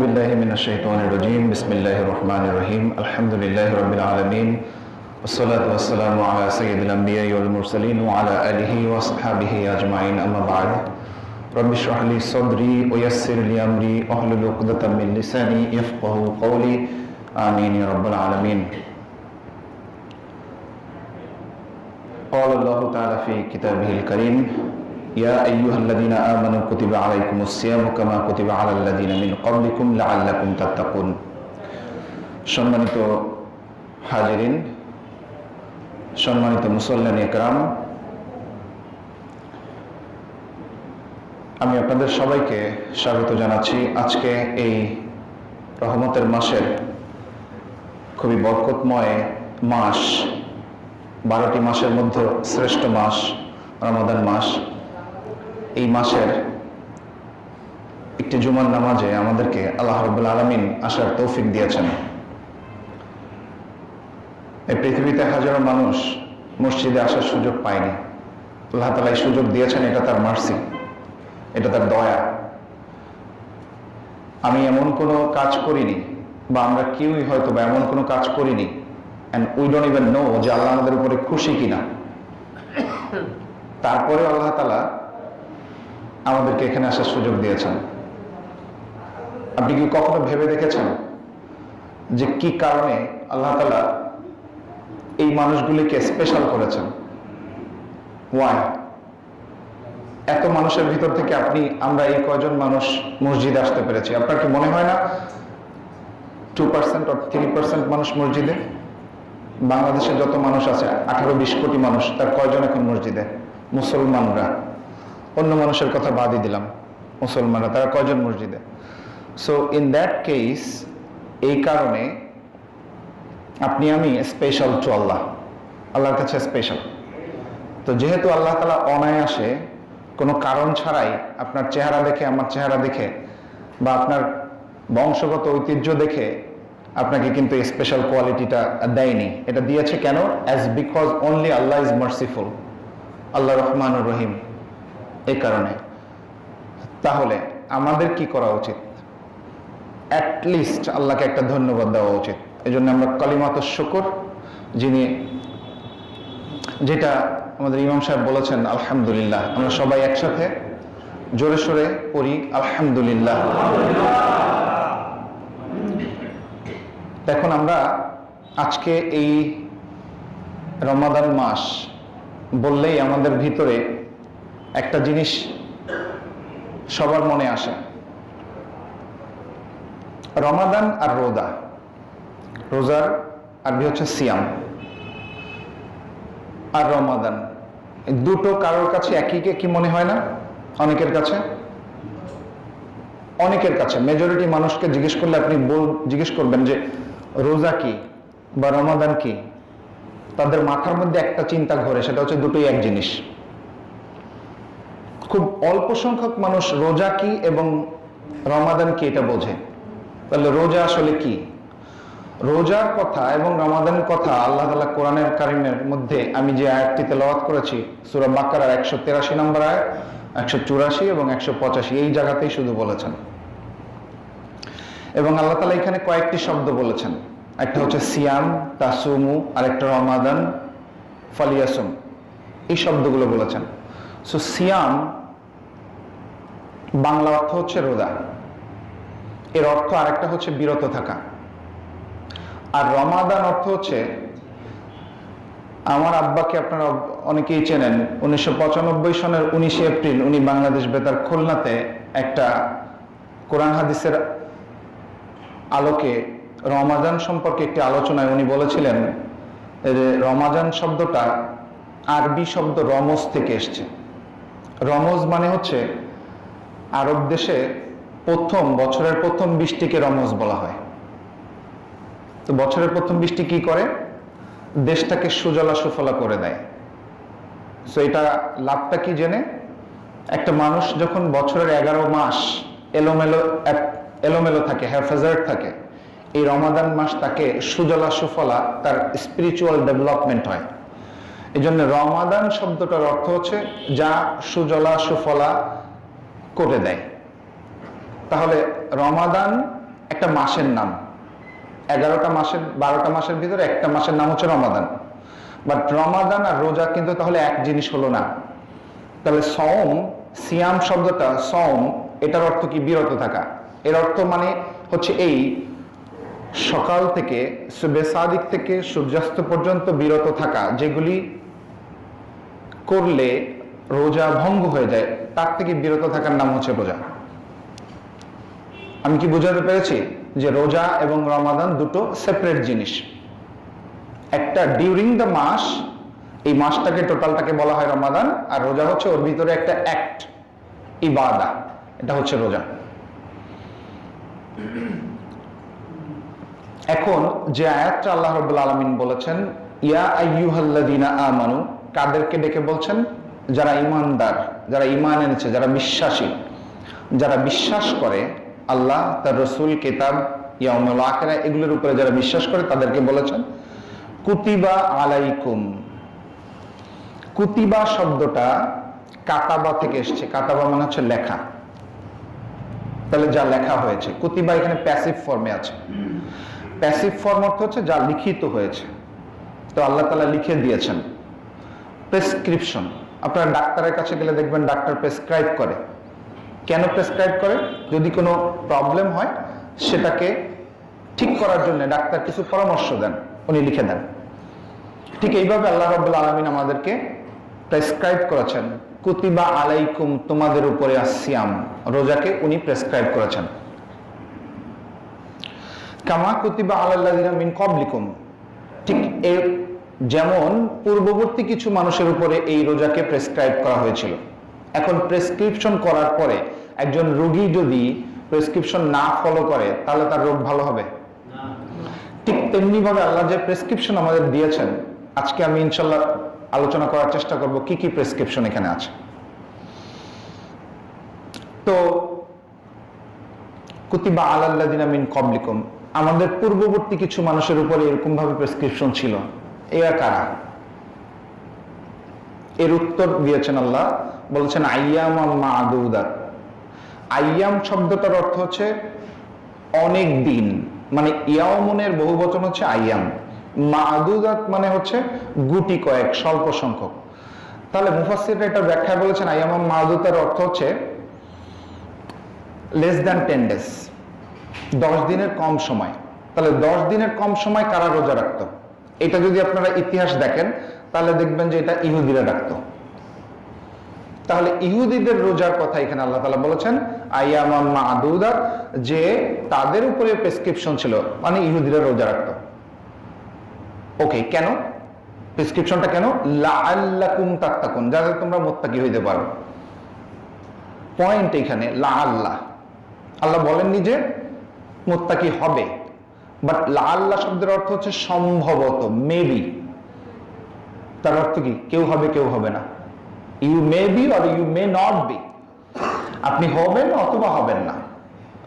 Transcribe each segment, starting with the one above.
بالله من الشيطان الرجيم بسم الله الرحمن الرحيم الحمد لله رب العالمين والصلاة والسلام على سيد الأنبياء والمرسلين وعلى آله وصحبه أجمعين أما بعد رب اشرح لي صدري ويسر لي أمري واحلل عقدة من لساني يفقهوا قولي آمين يا رب العالمين. قال الله تعالى في كتابه الكريم يا أيها الذين آمنوا كتب عليكم الصيام كما كتب على الذين من قبلكم لعلكم تتقون. সম্মানিত হাজিরিন, সম্মানিত মুসল্লিন ইকরাম, আমি আপনাদের সবাইকে স্বাগত জানাচ্ছি আজকে এই রহমতের মাসের খুবই বরকতময় মাস, 12টি মাসের মধ্যে শ্রেষ্ঠ মাস রমাদান মাস। এই মাসের একটি জুমার নামাজে আমাদেরকে আল্লাহ রাব্বুল আলামিন আসার তৌফিক দিয়েছেন। এই পৃথিবীতে হাজারো মানুষ মসজিদে আসার সুযোগ পায়নি, আল্লাহ তাআলা এই সুযোগ দিয়েছেন, এটা তার মার্সি, এটা তার দয়া। আমি এমন কোনো কাজ করিনি বা আমরা কেউই হয়তো বা এমন কোনো কাজ করিনি and we don't even know যে আল্লাহ আমাদের উপরে খুশি কিনা, তারপরে আল্লাহ তাআলা আমাদেরকে এখানে আসার সুযোগ দিয়েছেন। আপনি কি কখনো ভেবে দেখেছেন যে কি কারণে আল্লাহ তাআলা এই মানুষগুলিকে স্পেশাল করেছেন? ওয়াই? এত মানুষের ভিতর থেকে আমরা এই কয়জন মানুষ মসজিদে আসতে পেরেছি? আপনার কি মনে হয় না 2% or 3% মানুষ মসজিদে? বাংলাদেশে যত মানুষ আছে 18-20 কোটি মানুষ, তার কয়জন এখন মসজিদে? মুসলমানরা, অন্য মানুষের কথা বাদই দিলাম, মুসলমানরা তারা কয়জন মসজিদে? সো ইন দ্যাট কেস, এই কারণে আপনি আমি স্পেশাল টু আল্লাহ, আল্লাহর কাছে স্পেশাল। তো যেহেতু আল্লাহ তাআলা অনায়াসে কোনো কারণ ছাড়াই আপনার চেহারা দেখে, আমার চেহারা দেখে বা আপনার বংশগত ঐতিহ্য দেখে আপনাকে কিন্তু স্পেশাল কোয়ালিটিটা দেয়নি। এটা দিয়েছে কেন? As because only Allah is merciful, আল্লাহ রহমানুর রহিম, এই কারণে। তাহলে আমাদের কি করা উচিত? অ্যাটলিস্ট আল্লাহকে একটা ধন্যবাদ দেওয়া উচিত। এই জন্য আমরা কালিমাতুশ শুকর, যেটা আমাদের ইমাম সাহেব বলেছেন আলহামদুলিল্লাহ, আমরা সবাই একসাথে জোরে সোরে পড়ি আলহামদুলিল্লাহ। দেখুন, আমরা আজকে এই রমাদান মাস বললেই আমাদের ভিতরে একটা জিনিস সবার মনে আসে, রমাদান আর রোজা। রোজার আরবি হচ্ছে সিয়াম, আর রমাদান, দুটো কারোর কাছে একই কি মনে হয় না? অনেকের কাছে মেজরিটি মানুষকে জিজ্ঞেস করলে আপনি জিজ্ঞেস করবেন যে রোজা কি বা রমাদান কি, তাদের মাথার মধ্যে একটা চিন্তা ঘোরে, সেটা হচ্ছে দুটোই এক জিনিস। খুব অল্প সংখ্যক মানুষ রোজা কি এবং রমাদান কি এটা বোঝে। তাহলে রোজা আসলে কি? রোজার কথা এবং রমাদানের কথা আল্লাহ তাআলা কোরআনের কারিমের মধ্যে, আমি যে আয়াতটি তেলাওয়াত করেছি সূরা বাকারার 183 নম্বর আয়াত, 184 এবং 185, এই জায়গাতেই শুধু বলেছেন। এবং আল্লাহ তাআলা এখানে কয়েকটি শব্দ বলেছেন, একটা হচ্ছে সিয়াম, তাসুমু, আর একটা রমাদান, ফালিয়াসুম, এই শব্দগুলো বলেছেন। সো সিয়াম বাংলা অর্থ হচ্ছে রোজা, এর অর্থ আরেকটা হচ্ছে বিরত থাকা। আর রমাদান অর্থ হচ্ছে, আমার আব্বাকে আপনারা অনেকেই চেনেন, 1995 সনের 19 এপ্রিল উনি বাংলাদেশ বেতার খুলনাতে একটা কোরআন হাদিসের আলোকে রমাদান সম্পর্কে একটি আলোচনায় উনি বলেছিলেন যে রমাদান শব্দটা আরবি শব্দ রমজ থেকে এসছে। রমজ মানে হচ্ছে আরব দেশে বছরের প্রথম বৃষ্টিকে রমজ বলা হয়। তো বছরের প্রথম বৃষ্টি কি করে? দেশটাকে সুজলা সুফলা করে দেয়। সো এটা লাভটা কি জেনে, একটা মানুষ যখন বছরের 11 মাস এলোমেলো থাকে, হ্যাফাজার্ড থাকে, এই রমাদান মাস তাকে সুজলা সুফলা, তার স্পিরিচুয়াল ডেভেলপমেন্ট হয়। এই জন্য রমাদান শব্দটার অর্থ হচ্ছে যা সুজলা সুফলা করে দেয়। তাহলে রমাদান একটা মাসের নাম। 11টা মাসের 12টা মাসের ভিতরে একটা মাসের নাম হচ্ছে রমাদান। বাট রমাদান আর রোজা কিন্তু তাহলে এক জিনিস হলো না। তাহলে সওম, সিয়াম শব্দটা সওম, এটার অর্থ কি? বিরত থাকা। এর অর্থ মানে হচ্ছে এই সকাল থেকে সুবে সাদিক থেকে সূর্যাস্ত পর্যন্ত বিরত থাকা, যেগুলি করলে রোজা ভঙ্গ হয়ে যায়, তার থেকে বিরত থাকার নাম হচ্ছে রোজা। আমি কি বোঝাতে পেরেছি যে রোজা এবং রমাদান দুটো সেপারেট জিনিস? একটা ডিউরিং দ্য মাস, এই মাসটাকে টোটালটাকে বলা হয় রমাদান, আর রোজা হচ্ছে ওর ভিতরে একটা অ্যাক্ট, ইবাদা, এটা হচ্ছে রোজা। এখন যে আয়াতটা আল্লাহ রাব্বুল আলামিন বলেছেন ইয়া আইয়ুহাল্লাযীনা আমানু, কাদেরকে ডেকে বলছেন? যারা ঈমানদার, যারা ঈমান এনেছে, যারা বিশ্বাসী, যারা বিশ্বাস করে আল্লাহ, তার রাসূল, কিতাব, ইয়াউমুল আখিরা, এগুলোর উপরে যারা বিশ্বাস করে তাদেরকে বলেছেন কুতিবা আলাইকুম। কুতিবা শব্দটা কাতাবা থেকে এসেছে। কাতাবা মানে হচ্ছে লেখা। তাহলে যা লেখা হয়েছে, কুতিবা এখানে প্যাসিভ ফর্মে আছে। প্যাসিভ ফর্ম অর্থ হচ্ছে যা লিখিত হয়েছে। তো আল্লাহ তাআলা লিখে দিয়েছেন। প্রেসক্রিপশন, আপনারা ডাক্তারের কাছে গেলে দেখবেন ডাক্তার প্রেসক্রাইব করে। কেন প্রেসক্রাইব করে? যদি কোনো প্রবলেম হয় সেটাকে ঠিক করার জন্য ডাক্তার কিছু পরামর্শ দেন, উনি লিখে দেন। ঠিক এইভাবে আল্লাহ রাব্বুল আলামিন আমাদেরকে প্রেসক্রাইব করেছেন, কুতিবা আলাইকুম, তোমাদের উপরে আসিয়াম, রোজাকে উনি প্রেসক্রাইব করেছেন। কামা কুতিবা আলাল্লাযিনা মিন ক্বাবলিকুম, ঠিক যেমন পূর্ববর্তী কিছু মানুষের উপরে এই রোজাকে প্রেসক্রাইব করা হয়েছিল। এখন প্রেসক্রিপশন করার পরে একজন রোগী যদি প্রেসক্রিপশন না ফলো করে তাহলে তার রোগ ভালো হবে? ঠিক তেমনি ভাবে আল্লাহ যে প্রেসক্রিপশন আমাদের দিয়েছেন, আজকে আমি ইনশাল্লাহ আলোচনা করার চেষ্টা করব কি কি প্রেসক্রিপশন এখানে আছে। তো কুতিবা আলাল্লাযিনা মিন ক্বাবলিকুম, আমাদের পূর্ববর্তী কিছু মানুষের উপরে এরকম ভাবে প্রেসক্রিপশন ছিল। এরা কারা? এর উত্তর দিয়েছেন আল্লাহ, বলেছেন আইয়ামাম মা'দুদাত। আইয়াম শব্দটার অর্থ হচ্ছে অনেক দিন, মানে ইয়াউমুনের বহুবচন হচ্ছে আইয়াম। মা'দুদাত মানে হচ্ছে গুটি কয়েক, স্বল্প সংখ্যক। তাহলে মুফাসসিররা এটা ব্যাখ্যা বলেছেন আইয়ামাম মা'দুদাতের অর্থ হচ্ছে লেস দ্যান 10 ডেজ, 10 দিনের কম সময়। তাহলে 10 দিনের কম সময় কারা রোজা রাখতো? এটা যদি আপনারা ইতিহাস দেখেন তাহলে দেখবেন যে এটা ইহুদিরা রাখতো। তাহলে ইহুদিদের রোজার কথা এখানে আল্লাহ তাআলা বলেছেন আইয়ামাম মা'দুদাত, যে তাদের উপরে প্রেসক্রিপশন ছিল, মানে ইহুদিরা রোজা রাখতো। ওকে, কেন প্রেসক্রিপশনটা? কেন? লাআল্লাকুম তাত্তাকুন, যাতে তোমরা মুত্তাকি হইতে পারো। পয়েন্ট এখানে লাআল্লাহ, আল্লাহ বলেননি যে মুত্তাকি হবে, বাট লাআল্লাহ শব্দের অর্থ হচ্ছে সম্ভবত, মেবি। তার অর্থ কি? কেউ হবে কেউ হবে না। You may be or you may not be, আপনি হবেন অথবা হবেন না।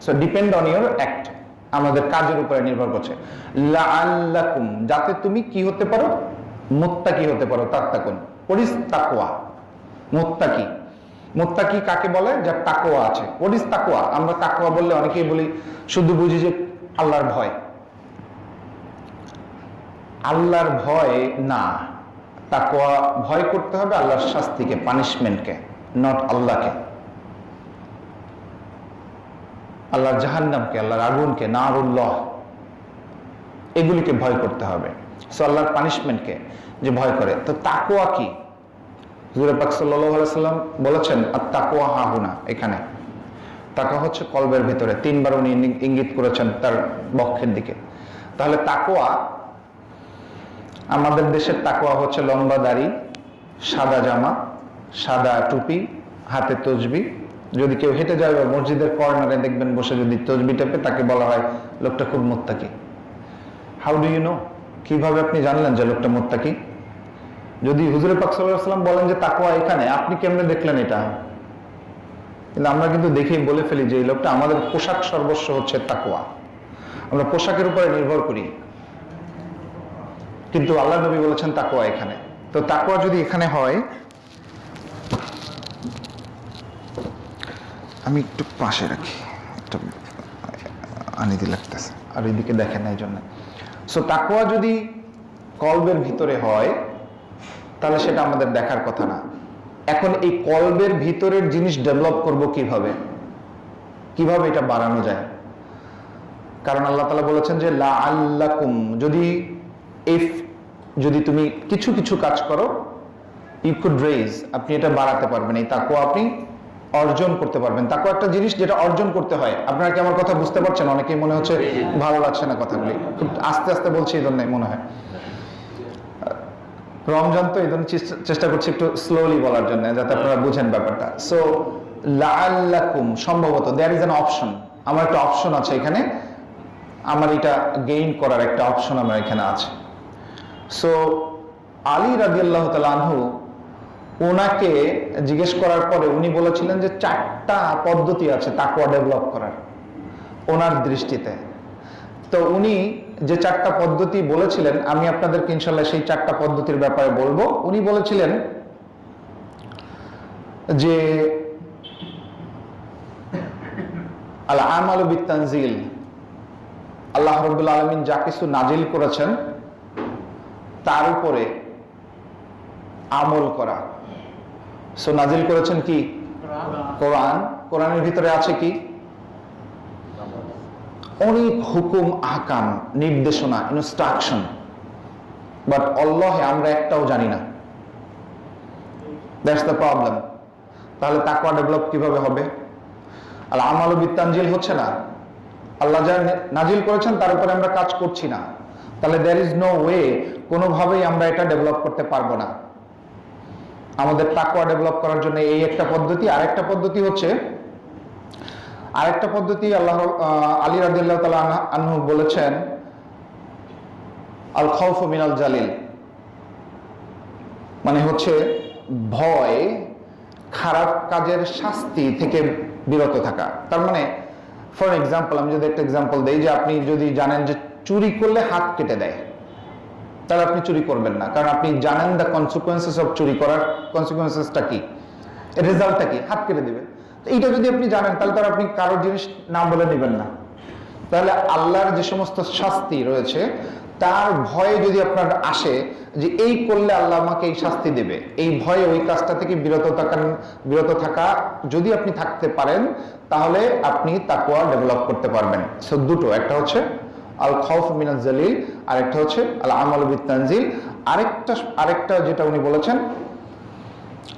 So depend on your act, আমাদের কাজের উপরে নির্ভর করছে। লাআল্লাকুম, যাতে তুমি কি হতে পারো? মুত্তাকি হতে পারো। তাত্তাকুন, ওয়াট ইজ তাকওয়া? মুত্তাকি, মুত্তাকি কাকে বলে? যার তাকওয়া আছে। হোয়াট ইজ তাকওয়া? আমরা তাকওয়া বললে অনেকেই বলি, শুধু বুঝি যে আল্লাহর ভয়। আল্লাহর ভয় না, তাকওয়া ভয় করতে হবে আল্লাহর শাস্তিকে, পানিশমেন্টকে, নট আল্লাহকে। আল্লাহর জাহান্নামকে, আল্লাহর আগুনকে, নারুল্লাহ, এগুলিকে ভয় করতে হবে। সো আল্লাহর পানিশমেন্টকে যে ভয় করে। তো তাকওয়া কি? হুজুর পাক সাল্লাল্লাহু আলাইহি ওয়াসাল্লাম বলেছেন আত-তাকওয়া হাহুনা, এখানে। তাকওয়া হচ্ছে কলবের ভিতরে। 3 বার উনি ইঙ্গিত করেছেন তার বক্ষের দিকে। তাহলে তাকওয়া, আমাদের দেশের তাকওয়া হচ্ছে লম্বা দাড়ি, সাদা জামা, সাদা টুপি, হাতে তসবিহ। যদি কেউ হেঁটে যায় বা মসজিদের কর্নারে দেখবেন বসে যদি তসবিহ টেপে, তাকে বলা হয় লোকটা খুব মুত্তাকি। How do you know? কিভাবে আপনি জানলেন যে লোকটা মুত্তাকি? যদি হুজুর পাক সাল্লাল্লাহু আলাইহি ওয়াসাল্লাম বলেন যে তাকওয়া এখানে, আপনি কেমনে দেখলেন এটা? কিন্তু আমরা কিন্তু দেখেই বলে ফেলি যে এই লোকটা, আমাদের পোশাক সর্বস্ব হচ্ছে তাকওয়া, আমরা পোশাকের উপরে নির্ভর করি। কিন্তু আল্লাহ নবী বলেছেন তাকওয়া এখানে। তো তাকওয়া যদি এখানে হয়, আমি একটু পাশে রাখি, আনিতে লাগতেছে, আর এদিকে দেখেন না এই জন্য। সো তাকওয়া যদি কলবের ভিতরে হয় তাহলে সেটা আমাদের দেখার কথা না। এখন এই কলবের ভিতরের জিনিস ডেভেলপ করব কিভাবে, কিভাবে এটা বাড়ানো যায়? কারণ আল্লাহ তাআলা বলেছেন যে লাআল্লাকুম, যদি তুমি কিছু কিছু কাজ করো, ইউ কুড রেইজ, আপনি এটা বাড়াতে পারবেন, এই তাকওয়া আপনি অর্জন করতে পারবেন। তাকওয়া একটা জিনিস যেটা অর্জন করতে হয়। আপনারা কি আমার কথা বুঝতে পারছেন? অনেকেই মনে হচ্ছে ভালো লাগছে না কথাগুলি, খুব আস্তে আস্তে বলছি এই জন্য মনে হয়। রমজান তো এই জন্য চেষ্টা করছি একটু স্লোলি বলার জন্য, যাতে আপনারা বুঝেন ব্যাপারটা। সো লাআল্লাকুম, সম্ভবত দেয়ার ইজ অ্যান অপশন, আমার একটা অপশন আছে এখানে, আমার এটা গেইন করার একটা অপশন আমার এখানে আছে। সো আলী রাদিয়াল্লাহু তাআলা আনহু, ওনাকে জিজ্ঞেস করার পরে উনি বলেছিলেন যে 4টা পদ্ধতি আছে তাকওয়া ডেভেলপ করার ওনার দৃষ্টিতে। তো উনি যে 4টা পদ্ধতি বলেছিলেন, আমি আপনাদেরকে ইনশাআল্লাহ সেই 4টা পদ্ধতির ব্যাপারে বলবো। উনি বলেছিলেন যে আল আমালু বিতানজিল, আল্লাহ রাব্বুল আলামিন যা কিছু নাজিল করেছেন তার উপরে আমল করা। সো নাজিল করেছেন কি? কোরআন। কোরআনের ভিতরে আছে কি? অনেক হুকুম, আহকাম, নির্দেশনা, ইনস্ট্রাকশন, বাট আল্লাহ আমরা একটাও জানি না। That's the problem. তাহলে তাকওয়া ডেভেলপ কিভাবে হবে? আল আমালু বিতানজিল হচ্ছে না, আল্লাহ যা নাজিল করেছেন তার উপরে আমরা কাজ করছি না, তাহলে দেয়ার ইজ নো ওয়ে, কোনোভাবেই আমরা এটা ডেভেলপ করতে পারবো না। আমাদের তাকওয়া ডেভেলপ করার জন্য এই একটা পদ্ধতি। আরেকটা পদ্ধতি আল্লাহ আলী রাদিয়াল্লাহু তাআলা আনহু বলেছেন আল খাউফু মিনাল জালিল, মানে হচ্ছে ভয় খারাপ কাজের শাস্তি থেকে বিরত থাকা। তার মানে ফর এক্সাম্পল, আমি যদি একটা এক্সাম্পল দেই, যে আপনি যদি জানেন যে চুরি করলে হাত কেটে দেয়, তাহলে আপনি চুরি করবেন না, কারণ আপনি জানেন দ্য কনসিকুয়েন্সেস অফ চুরি করার কনসিকুয়েন্সেসটা কি, রেজাল্টটা কি, হাত কেটে দিবে। এইটা যদি আপনি জানেন তাহলে তো আপনি কারোর জিনিস না বলে নেবেন না। তাহলে আল্লাহর যে সমস্ত শাস্তি রয়েছে তার ভয়ে যদি আপনার আসে যে এই করলে আল্লাহ আমাকে এই শাস্তি দেবে, এই ভয়ে ওই কাজটা থেকে বিরত থাকা যদি আপনি থাকতে পারেন, তাহলে আপনি তাকওয়া ডেভেলপ করতে পারবেন। সো দুটো, একটা হচ্ছে আল খাউফ মিনাজ জালিল, আরেকটা হচ্ছে আল আমালু বিতানজিল। আরেকটা যেটা উনি বলেছেন,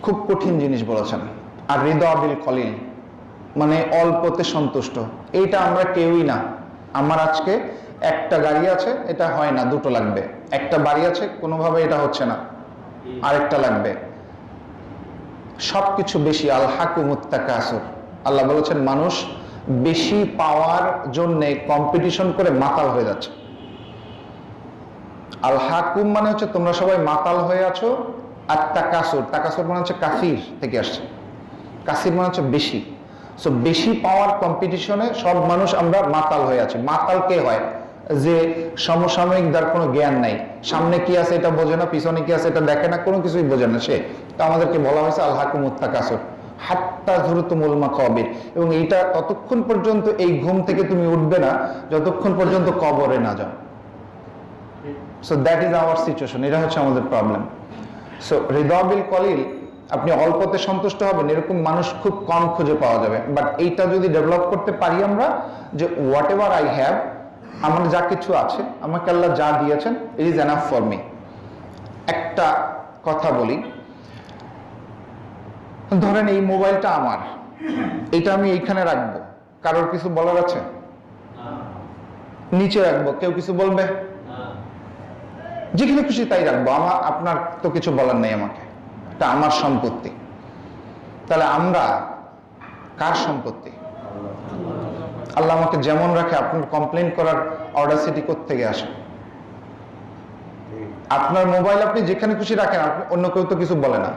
খুব কঠিন জিনিস বলেছেন, আর রিদা বিল কলিল, মানে অল্পতে সন্তুষ্ট। এইটা আমরা কেউই না। আমার আজকে একটা গাড়ি আছে, এটা হয় না, দুটো লাগবে। একটা বাড়ি আছে, কোনোভাবে এটা হচ্ছে না, আরেকটা লাগবে। সবকিছু বেশি, আল হাকুমুত তাকাসুর, আল্লাহ বলেছেন মানুষ বেশি পাওয়ার জন্য কম্পিটিশন করে মাতাল হয়ে যাচ্ছে। আল হাকুম মানে হচ্ছে তোমরা সবাই মাতাল হয়ে আছো, আর তাকাসুর, তাকাসুর মানে হচ্ছে কাসির থেকে আসছে, কাসির মানে হচ্ছে বেশি। সো বেশি পাওয়ার কম্পিটিশনে সব মানুষ আমরা মাতাল হয়ে আছি। মাতাল কে হয়? যে সমসাময়িক যার কোনো জ্ঞান নাই, সামনে কি আছে এটা বোঝে না, পিছনে কি আছে এটা দেখে না, কোনো কিছুই বোঝে না সে। তো আমাদেরকে বলা হয়েছে আল হাকুমুত তাকাসুর হাত্তা যুরতুমুল মাকাবির, এবং এইটা ততক্ষণ পর্যন্ত, এই ঘুম থেকে তুমি উঠবে না যতক্ষণ পর্যন্ত কবরে না যাও। So that is our situation, এটা হচ্ছে আমাদের প্রবলেম। সো রিদা বিল কলিল, আপনি অল্পতে সন্তুষ্ট হবেন, এরকম মানুষ খুব কম খুঁজে পাওয়া যাবে। বাট এইটা যদি ডেভেলপ করতে পারি আমরা, যে হোয়াট এভার আই হ্যাভ, আমার যা কিছু আছে, আমাকে আল্লাহ যা দিয়েছেন, it is enough for me. একটা কথা বলি, ধরেন এই মোবাইলটা আমার, এটা আমি এইখানে রাখবো, কারোর কিছু বলার আছে? নিচে রাখবো, কেউ কিছু বলবে? যেখানে খুশি তাই রাখবো, আপনার তো কিছু বলার নেই আমাকে, এটা আমার সম্পত্তি। তাহলে আমরা কার সম্পত্তি? আল্লাহ আমাকে যেমন রাখে, আপনার কমপ্লেন করার অডাসিটি কোত্থেকে আসে? আপনার মোবাইল আপনি যেখানে খুশি রাখেন, অন্য কেউ তো কিছু বলে না।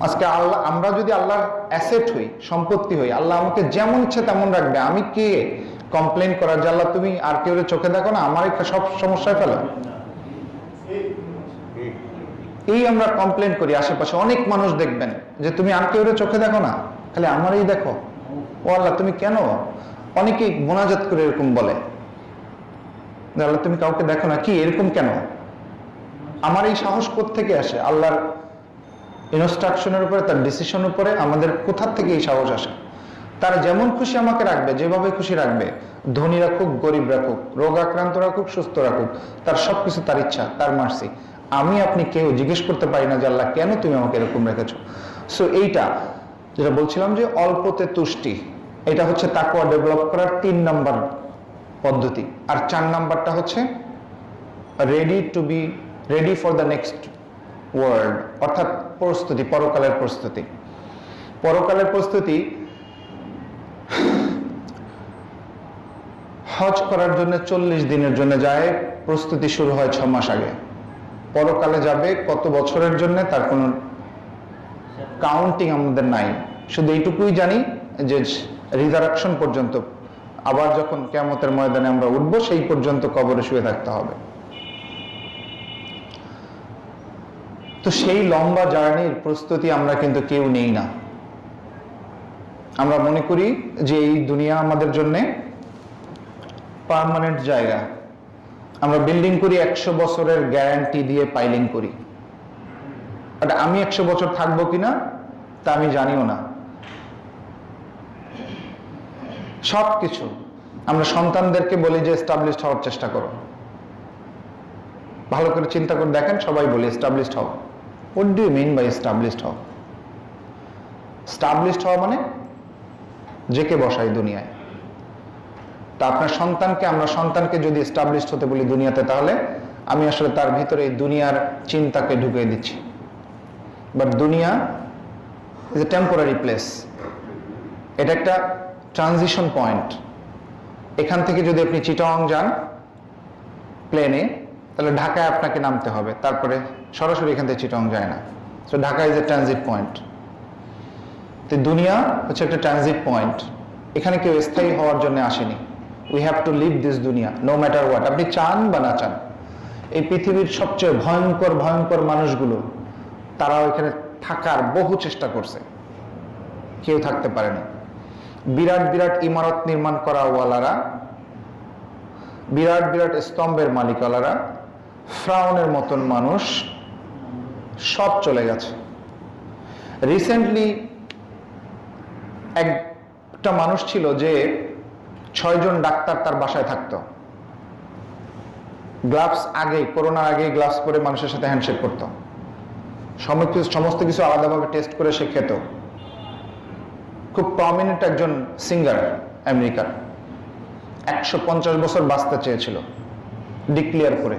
আজকে আল্লাহ, আমরা যদি আল্লাহর অ্যাসেট হই, সম্পত্তি হই, আল্লাহ আমাকে যেমন ইচ্ছে তেমন রাখবে। আমি কে কমপ্লেন করার যে আল্লাহ তুমি আর কেউ চোখে দেখো না, আমার সব সমস্যায় ফেলো? এই আমরা কমপ্লেন করি আশেপাশে অনেক মানুষ দেখবেন যে তুমি আর কেউ চোখে দেখো না, খালি আমারই দেখো। ও আল্লাহ তুমি কেন অনেকেই মোনাজাত করে এরকম বলে, আল্লাহ তুমি কাউকে দেখো না, কি এরকম কেন? আমার এই সাহস কোত্থেকে আসে? আল্লাহর ইনস্ট্রাকশনের উপরে, তার ডিসিশনের উপরে আমাদের কোথা থেকে এই সাহস আসে? তারা যেমন খুশি আমাকে রাখবে, যেভাবে খুশি রাখবে, ধনী রাখুক, গরিব রাখুক, রোগ আক্রান্ত রাখুক, সুস্থ রাখুক, তার সবকিছু তার ইচ্ছা, তার মার্সি। আমি আপনি কেউ জিজ্ঞেস করতে পারি না যে আল্লাহ কেন তুমি আমাকে এরকম রেখেছো। সো এইটা যেটা বলছিলাম যে অল্পতে তুষ্টি, এটা হচ্ছে তাকওয়া ডেভেলপ করার 3 নাম্বার পদ্ধতি। আর 4 নাম্বারটা হচ্ছে ready for the next world, অর্থাৎ প্রস্তুতি, পরকালের প্রস্তুতি। পরকালের প্রস্তুতি হজ করার জন্য 40 দিনের জন্য যায়, প্রস্তুতি শুরু হয় 6 মাস আগে। পরকালে যাবে কত বছরের জন্য তার কোনো কাউন্টিং আমাদের নাই, শুধু এইটুকুই জানি যে রিজারাকশন পর্যন্ত, আবার যখন কিয়ামতের ময়দানে আমরা উঠবো সেই পর্যন্ত কবরে শুয়ে থাকতে হবে। তো সেই লম্বা জার্নির প্রস্তুতি আমরা কিন্তু কেউ নেই না। আমরা মনে করি যে এই দুনিয়া আমাদের জন্য পার্মানেন্ট জায়গা। আমরা বিল্ডিং করি 100 বছরের গ্যারান্টি দিয়ে পাইলিং করি, বাট আমি 100 বছর থাকবো কিনা তা আমি জানিও না। সবকিছু আমরা সন্তানদেরকে বলি যে এস্টাবলিশড হওয়ার চেষ্টা করো। ভালো করে চিন্তা করে দেখেন, সবাই বলি এস্টাবলিশড হও। What do you mean by established হও? এস্টাবলিশড হওয়া মানে জেকে বসাই দুনিয়ায়। তা আপনার সন্তানকে, আমরা সন্তানকে যদি এস্টাবলিশড হতে বলি দুনিয়াতে, তাহলে আমি আসলে তার ভিতরে এই দুনিয়ার চিন্তাকে ঢুকিয়ে দিচ্ছি। বাট দুনিয়া ইজ এ টেম্পোরারি প্লেস, এটা একটা ট্রানজিশন পয়েন্ট। এখান থেকে যদি আপনি চিটাগং যান প্লেনে, তাহলে ঢাকায় আপনাকে নামতে হবে, তারপরে সরাসরি এখান থেকে চিটাগং যায় না। So Dhaka is a transit point. তো দুনিয়া হচ্ছে একটা ট্রানজিট পয়েন্ট, এখানে কেউ স্থায়ী হওয়ার জন্য আসেনি। We have to leave this দুনিয়া নো ম্যাটার হোয়াট, আপনি চান বা না চান। এই পৃথিবীর সবচেয়ে ভয়ঙ্কর ভয়ঙ্কর মানুষগুলো, তারাও এখানে থাকার বহু চেষ্টা করছে, কেউ থাকতে পারেনি। বিরাট বিরাট ইমারত নির্মাণ করা ওয়ালারা, বিরাট বিরাট স্তম্ভের মালিকওয়ালারা, ফ্রাউনের মতন মানুষ সব চলে গেছে। রিসেন্টলি একটা মানুষ ছিল যে 6 জন ডাক্তার তার বাসায় থাকতো, গ্লাভস আগে, করোনার আগে গ্লাভস পরে মানুষের সাথে হ্যান্ডশেক করতো, সমস্ত কিছু আলাদাভাবে টেস্ট করে সে খেত। খুব প্রমিনেন্ট একজন সিঙ্গার আমেরিকার, 150 বছর বাঁচতে চেয়েছিল, ডিক্লেয়ার করে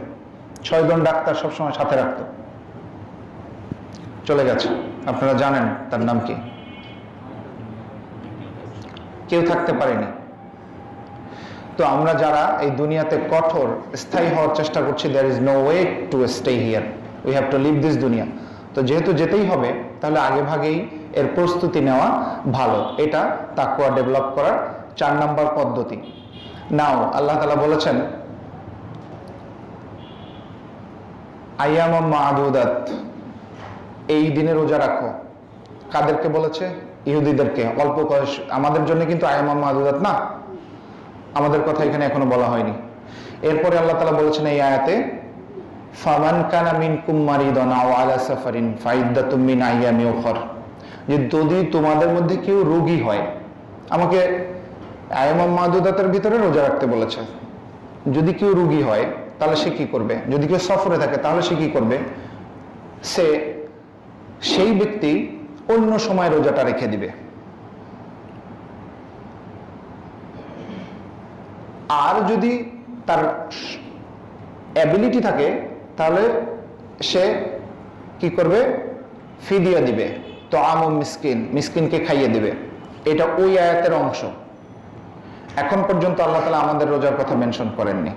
6 জন ডাক্তার সবসময় সাথে রাখত, চলে গেছে। আপনারা জানেন তার নাম কি? কেউ থাকতে পারেনি। তো আমরা যারা এই দুনিয়াতে কঠোর স্থায়ী হওয়ার চেষ্টা করছি, there is no way to stay here, we have to leave this দুনিয়া। তো যেহেতু যেতেই হবে, তাহলে আগে ভাগেই এর প্রস্তুতি নেওয়া ভালো। এটা তাকওয়া ডেভেলপ করার 4 নাম্বার পদ্ধতি। নাও আল্লাহ তাআলা বলেছেন আইয়ামাম মা'দুদাত, এই দিনে রোজা রাখো। কাদেরকে বলেছে? ইহুদিদেরকে। অল্প বয়স, আমাদের জন্য কিন্তু আইয়ামাম মা'দুদাত না, আমাদের কথা এখানে এখনো বলা হয়নি। এরপরে আল্লাহ তাআলা বলেছেন এই আয়াতে, ফামান কানা মিনকুম মারিদান আও আলা সাফারিন ফাইদ্দাতুম মিন আইয়ামিন উখর, যে যদি তোমাদের মধ্যে কেউ রোগী হয়, আমাকে আইয়ামাম মা'দুদাতের ভিতরে রোজা রাখতে বলেছে। যদি কেউ রোগী হয় তাহলে সে কি করবে? যদি কেউ সফরে থাকে তাহলে সে কি করবে? সেই ব্যক্তি অন্য সময় রোজাটা রেখে দিবে। আর যদি তার অ্যাবিলিটি থাকে তাহলে সে কি করবে? ফিদিয়া দিবে, তো মিসকিনকে খাইয়ে দিবে। এটা ওই আয়াতের অংশ। এখন পর্যন্ত আল্লাহ তাআলা আমাদের রোজার কথা মেনশন করেননি,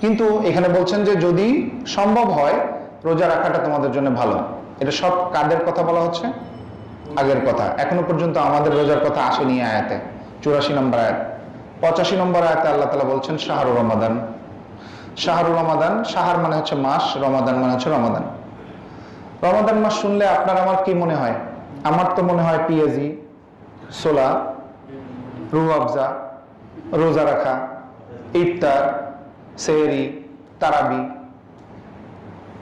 কিন্তু এখানে বলছেন যে যদি সম্ভব হয় রোজা রাখাটা তোমাদের জন্য ভালো। এটা সব কাদের কথা বলা হচ্ছে? আগের কথা। এখনো পর্যন্ত আমাদের রোজার কথা আসেনি আয়াতে। 84 নম্বর আয়াত। 85 নম্বর আয়াতে আল্লাহ তাআলা বলছেন শাহরুর রমাদান। শাহরুর রমাদান, শাহর মানে হচ্ছে মাস, রমাদান মানে হচ্ছে রমাদান। রমাদান মাস শুনলে আপনার আমার কি মনে হয়? আমার তো মনে হয় পেঁয়াজি, ছোলা, রুহ আফজা, রোজা রাখা, ইফতার, সেহরি, তারাবি,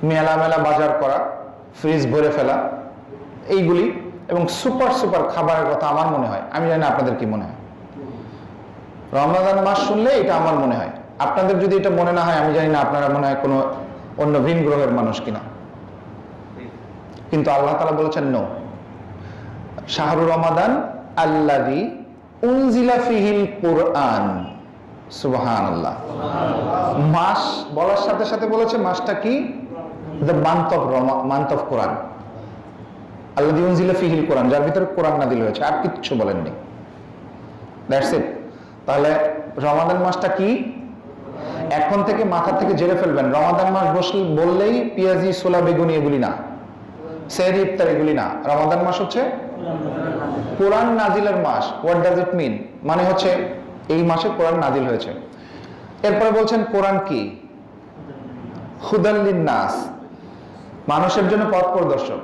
মেলা মেলা বাজার করা, ফ্রিজ ভরে ফেলা, এইগুলি এবং সুপার সুপার খাবারের কথা আমার মনে হয়। আমি জানি না আপনাদের কি মনে হয়। রমাদান মাস শুনলে এটা আমার মনে হয়। আপনাদের যদি এটা মনে না হয়, আমি জানি না আপনারা মনে হয় কোনো অন্য ভিন গ্রহের মানুষ কিনা। কিন্তু আল্লাহ তাআলা বলেছেন নো, শাহরুর রমাদান আল্লাযী উনজিলা ফিহিল কুরআন। সুবহানাল্লাহ। মাস বলার সাথে সাথে বলেছে মাসটা কি? দ্য মান্থ অফ কোরআন। আল্লাযী উনজিলা ফিহিল কোরআন, যার ভিতরে কোরআন নাযিল হয়েছে, আর কিচ্ছু বলেননি। That's it. তাহলে রমাদান মাসটা কি? এখন থেকে মাথা থেকে জেনে ফেলবেন, রমাদান মাস বললেই পেঁয়াজি, ছোলা, বেগুনি এগুলি না, সেহরি, ইফতার এগুলি না। রমাদান মাস হচ্ছে কোরআন নাজিলের মাস। হোয়াট ডাজ ইট মিন? মানে হচ্ছে এই মাসে কোরআন নাজিল হয়েছে। এরপরে বলছেন কোরআন কি? হুদাল লিন্নাস, মানুষের জন্য পথ প্রদর্শক।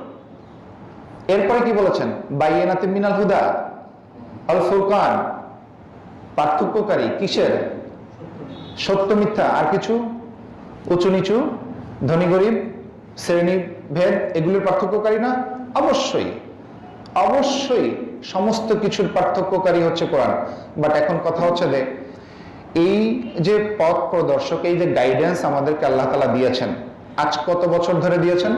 এরপরে কি বলেছেন? বাইয়িনাতিন মিনাল হুদা ওয়াল ফুরকান, পার্থক্যকারী। কিসের? সত্য মিথ্যা, আর কিছু? উঁচু নিচু, ধনী গরিব, শ্রেণী ভেদ, এগুলোর পার্থক্যকারী না? অবশ্যই অবশ্যই সমস্ত কিছুর পার্থক্যকারী হচ্ছে কোরআন। বাট এখন কথা হচ্ছে যে এই যে পথ প্রদর্শক, এই যে গাইডেন্স আমাদেরকে আল্লাহ তাআলা দিয়েছেন, আজ কত বছর ধরে দিয়েছেন?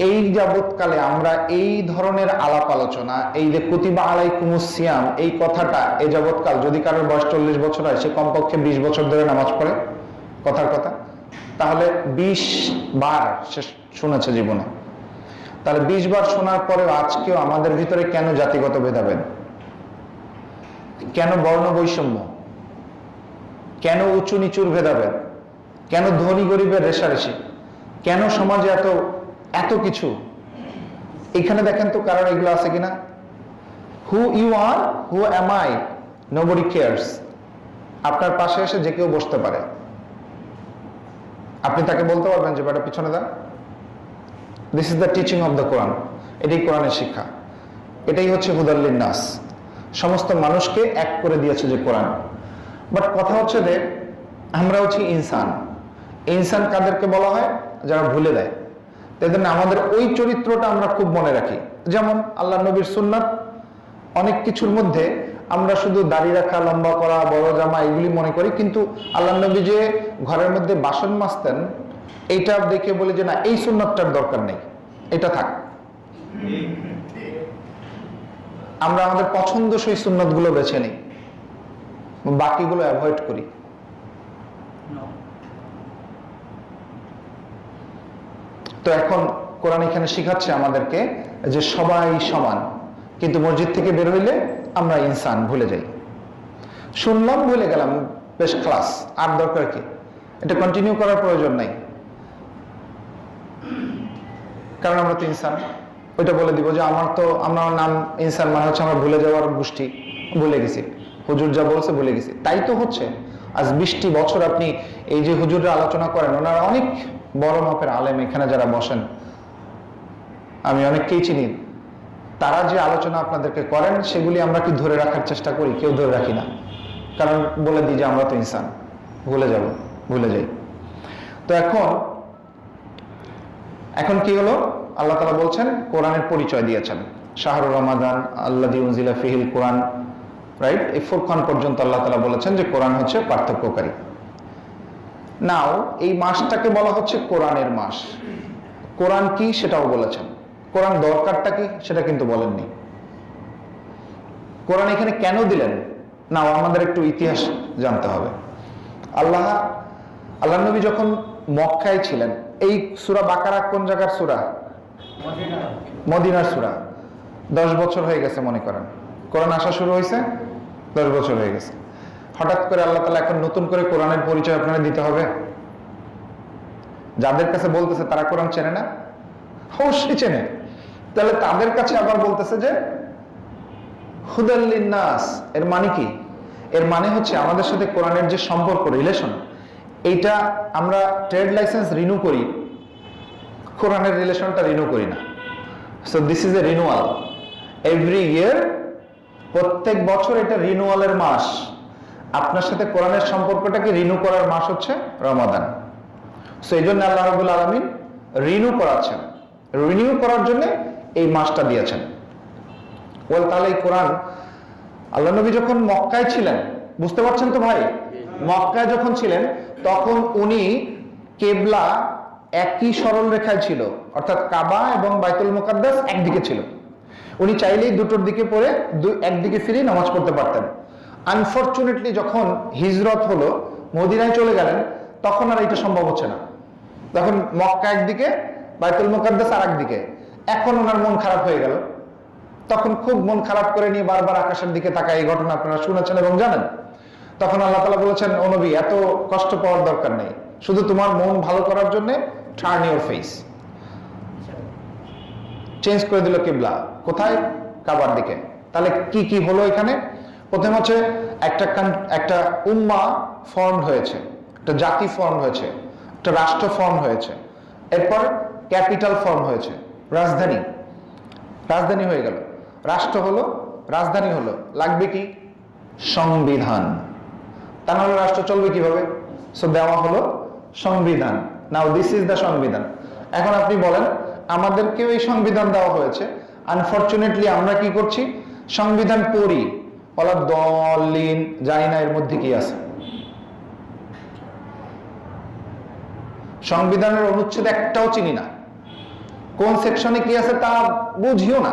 এই যাবৎকালে আমরা এই ধরনের আলাপ আলোচনা, এই যে কুতিবা আলাইকুমুস সিয়াম, এই কথাটা এই যাবৎকাল, যদি কারোর বয়স 40 বছর হয়, সে কমপক্ষে 20 বছর ধরে নামাজ পড়ে, কথার কথা, তাহলে 20 বার সে শুনেছে জীবনে। তাহলে 20 বার শোনার পরেও আজকেও আমাদের ভিতরে কেন জাতিগত ভেদাভেদ, কেন বর্ণ বৈষম্য, কেন উঁচু নিচুর ভেদাভেদ, কেন ধনী গরিবের রেষারেষি, কেন সমাজে এত এত কিছু? এখানে দেখেন তো কারণ এগুলো আছে কিনা? Who you are, who am I, nobody cares. আপনার পাশে এসে যে কেউ বসতে পারে, আপনি তাকে বলতে পারবেন যে বেটা পিছনে দাও। This is the teaching of the Quran. এটাই কোরআনের শিক্ষা, এটাই হচ্ছে হুদাল লিন্নাস। সমস্ত মানুষকে এক করে দিয়েছে যে কোরআন। বাট কথা হচ্ছে যে আমরা হচ্ছে ইনসান। ইনসান কাদেরকে বলা হয়? যারা ভুলে দেয়। তাই জন্য আমাদের ওই চরিত্রটা আমরা খুব মনে রাখি। যেমন আল্লাহ নবীর সুন্নাত, অনেক কিছুর মধ্যে আমরা শুধু দাড়ি রাখা, লম্বা করা, বড় জামা এগুলি মনে করি, কিন্তু আল্লাহ নবী যে ঘরের মধ্যে বাসন মাজতেন, এইটা দেখে বলি যে না, এই সুন্নাতটার দরকার নেই, এটা থাক। আমরা আমাদের পছন্দসই সুন্নাতগুলো বেছে নিই, বাকিগুলো অ্যাভয়েড করি। তো এখন কোরআন এখানে শিখাচ্ছে আমাদেরকে যে সবাই সমান, কিন্তু মসজিদ থেকে বের হইলে আমরা ইনসান ভুলে যাই। শুনলাম, ভুলে গেলাম, বেশ ক্লাস, আর দরকার কি? এটা কন্টিনিউ করার প্রয়োজন নাই, কারণ আমরা তো ইনসান। ওইটা বলে দিব যে আমার নাম ইনসান, মানে হচ্ছে আমরা ভুলে যাওয়ার গোষ্ঠী, ভুলে গেছি, হুজুর যা বলছে ভুলে গেছি। তাই তো হচ্ছে আজ 20টি বছর আপনি এই যে হুজুররা আলোচনা করেন, ওনারা অনেক বড় মাপের আলেম, এখানে যারা বসেন আমি অনেককেই চিনি, তারা যে আলোচনা আপনাদেরকে করেন সেগুলি আমরা কি ধরে রাখার চেষ্টা করি? কেউ ধরে রাখি না, কারণ বলে দিই যে আমরা তো ইনসান, ভুলে যাই। তো এখন কি হলো? আল্লাহ তাআলা বলছেন, কোরআনের পরিচয় দিয়েছেন, শাহরুর রমাদান আল্লাযী উনজিলা ফিহিল কোরআন, রাইট? এই ফুরকান পর্যন্ত আল্লাহ তাআলা বলেছেন যে কোরআন হচ্ছে পার্থক্যকারী। নাও এই মাসটাকে বলা হচ্ছে কোরআনের মাস। কোরআন কি সেটাও বলেছেন, কোরআন দরকারটা কি সেটা কিন্তু বলেননি। কোরআন এখানে কেন দিলেন? নাও আমাদের একটু ইতিহাস জানতে হবে। আল্লাহ নবী যখন মক্কায় ছিলেন, এই সূরা বাকারা কোন জায়গার সূরা? মদিনার সূরা। 10 বছর হয়ে গেছে মনে করেন, কোরআন আসা শুরু হয়েছে 10 বছর হয়ে গেছে। হঠাৎ করে আল্লাহ তাআলা এখন নতুন করে কোরআনের পরিচয় আপনারা দিতে হবে? যাদের কাছে বলতেছে তারা কোরআন চেনে না? অবশ্যই চেনে। তাহলে তাদের কাছে আবার বলতেছে যে হুদাল লিন্নাস, এর মানে কি? এর মানে হচ্ছে আমাদের সাথে কোরআনের যে সম্পর্ক, রিলেশন, এইটা আমরা ট্রেড লাইসেন্স রিনিউ করি, কোরআনের রিলেশনটা রিনিউ করি না। So this is A renewal. Every year প্রত্যেক বছর এটা রিনিউয়ালের মাস। আপনার সাথে কোরআনের সম্পর্কটাকে রিনিউ করার মাস হচ্ছে রমাদান। সো এই জন্য আল্লাহ রাব্বুল আলামিন রিনিউ করাচ্ছেন, রিনিউ করার জন্য এই মাসটা দিয়েছেন। তাহলে এই কোরআন, আল্লাহ নবী যখন মক্কায় ছিলেন, বুঝতে পারছেন তো ভাই, মক্কায় যখন ছিলেন তখন উনি কেবলা একই সরল রেখায় ছিল, অর্থাৎ কাবা এবং বাইতুল মুকাদ্দাস একদিকে ছিল। উনি চাইলেই দুটোর দিকে পড়ে একদিকে ফিরে নামাজ পড়তে পারতেন। আনফরচুনেটলি যখন হিজরত হলো, মদিনায় চলে গেলেন, তখন আর এটা সম্ভব হচ্ছে না। তখন মক্কা একদিকে, বাইতুল মুকাদ্দাস আর একদিকে। এখন ওনার মন খারাপ হয়ে গেল, তখন খুব মন খারাপ করে নিয়ে বারবার আকাশের দিকে তাকায়। এই ঘটনা আপনারা শুনেছেন এবং জানেন। তখন আল্লাহ তাআলা বলেছেন, ও নবী, এত কষ্ট পাওয়ার দরকার নেই, শুধু তোমার মন ভালো করার জন্য টার্ন ইউর ফেস, চেঞ্জ করে দিল কিবলা। কোথায়? কাবার দিকে। তাহলে কি কি হলো এখানে? প্রথম হচ্ছে একটা উম্মা ফর্ম হয়েছে, একটা জাতি ফর্ম হয়েছে, একটা রাষ্ট্র ফর্ম হয়েছে। এরপর ক্যাপিটাল ফর্ম হয়েছে, রাজধানী হয়ে গেল। রাষ্ট্র হলো, রাজধানী হলো, লাগবে কি? সংবিধান। তা নাহলে রাষ্ট্র চলবে কিভাবে? সো দেওয়া হলো সংবিধান। নাও দিস ইজ দ্য সংবিধান। এখন আপনি বলেন, আমাদেরকেও এই সংবিধান দেওয়া হয়েছে, আনফরচুনেটলি আমরা কি করছি? সংবিধান পড়ি, বলা দলিন, জানি না এর মধ্যে কি আছে। সংবিধানের অনুচ্ছেদ একটাও চিনি না, কোন সেকশনে কি আছে তা বুঝিও না।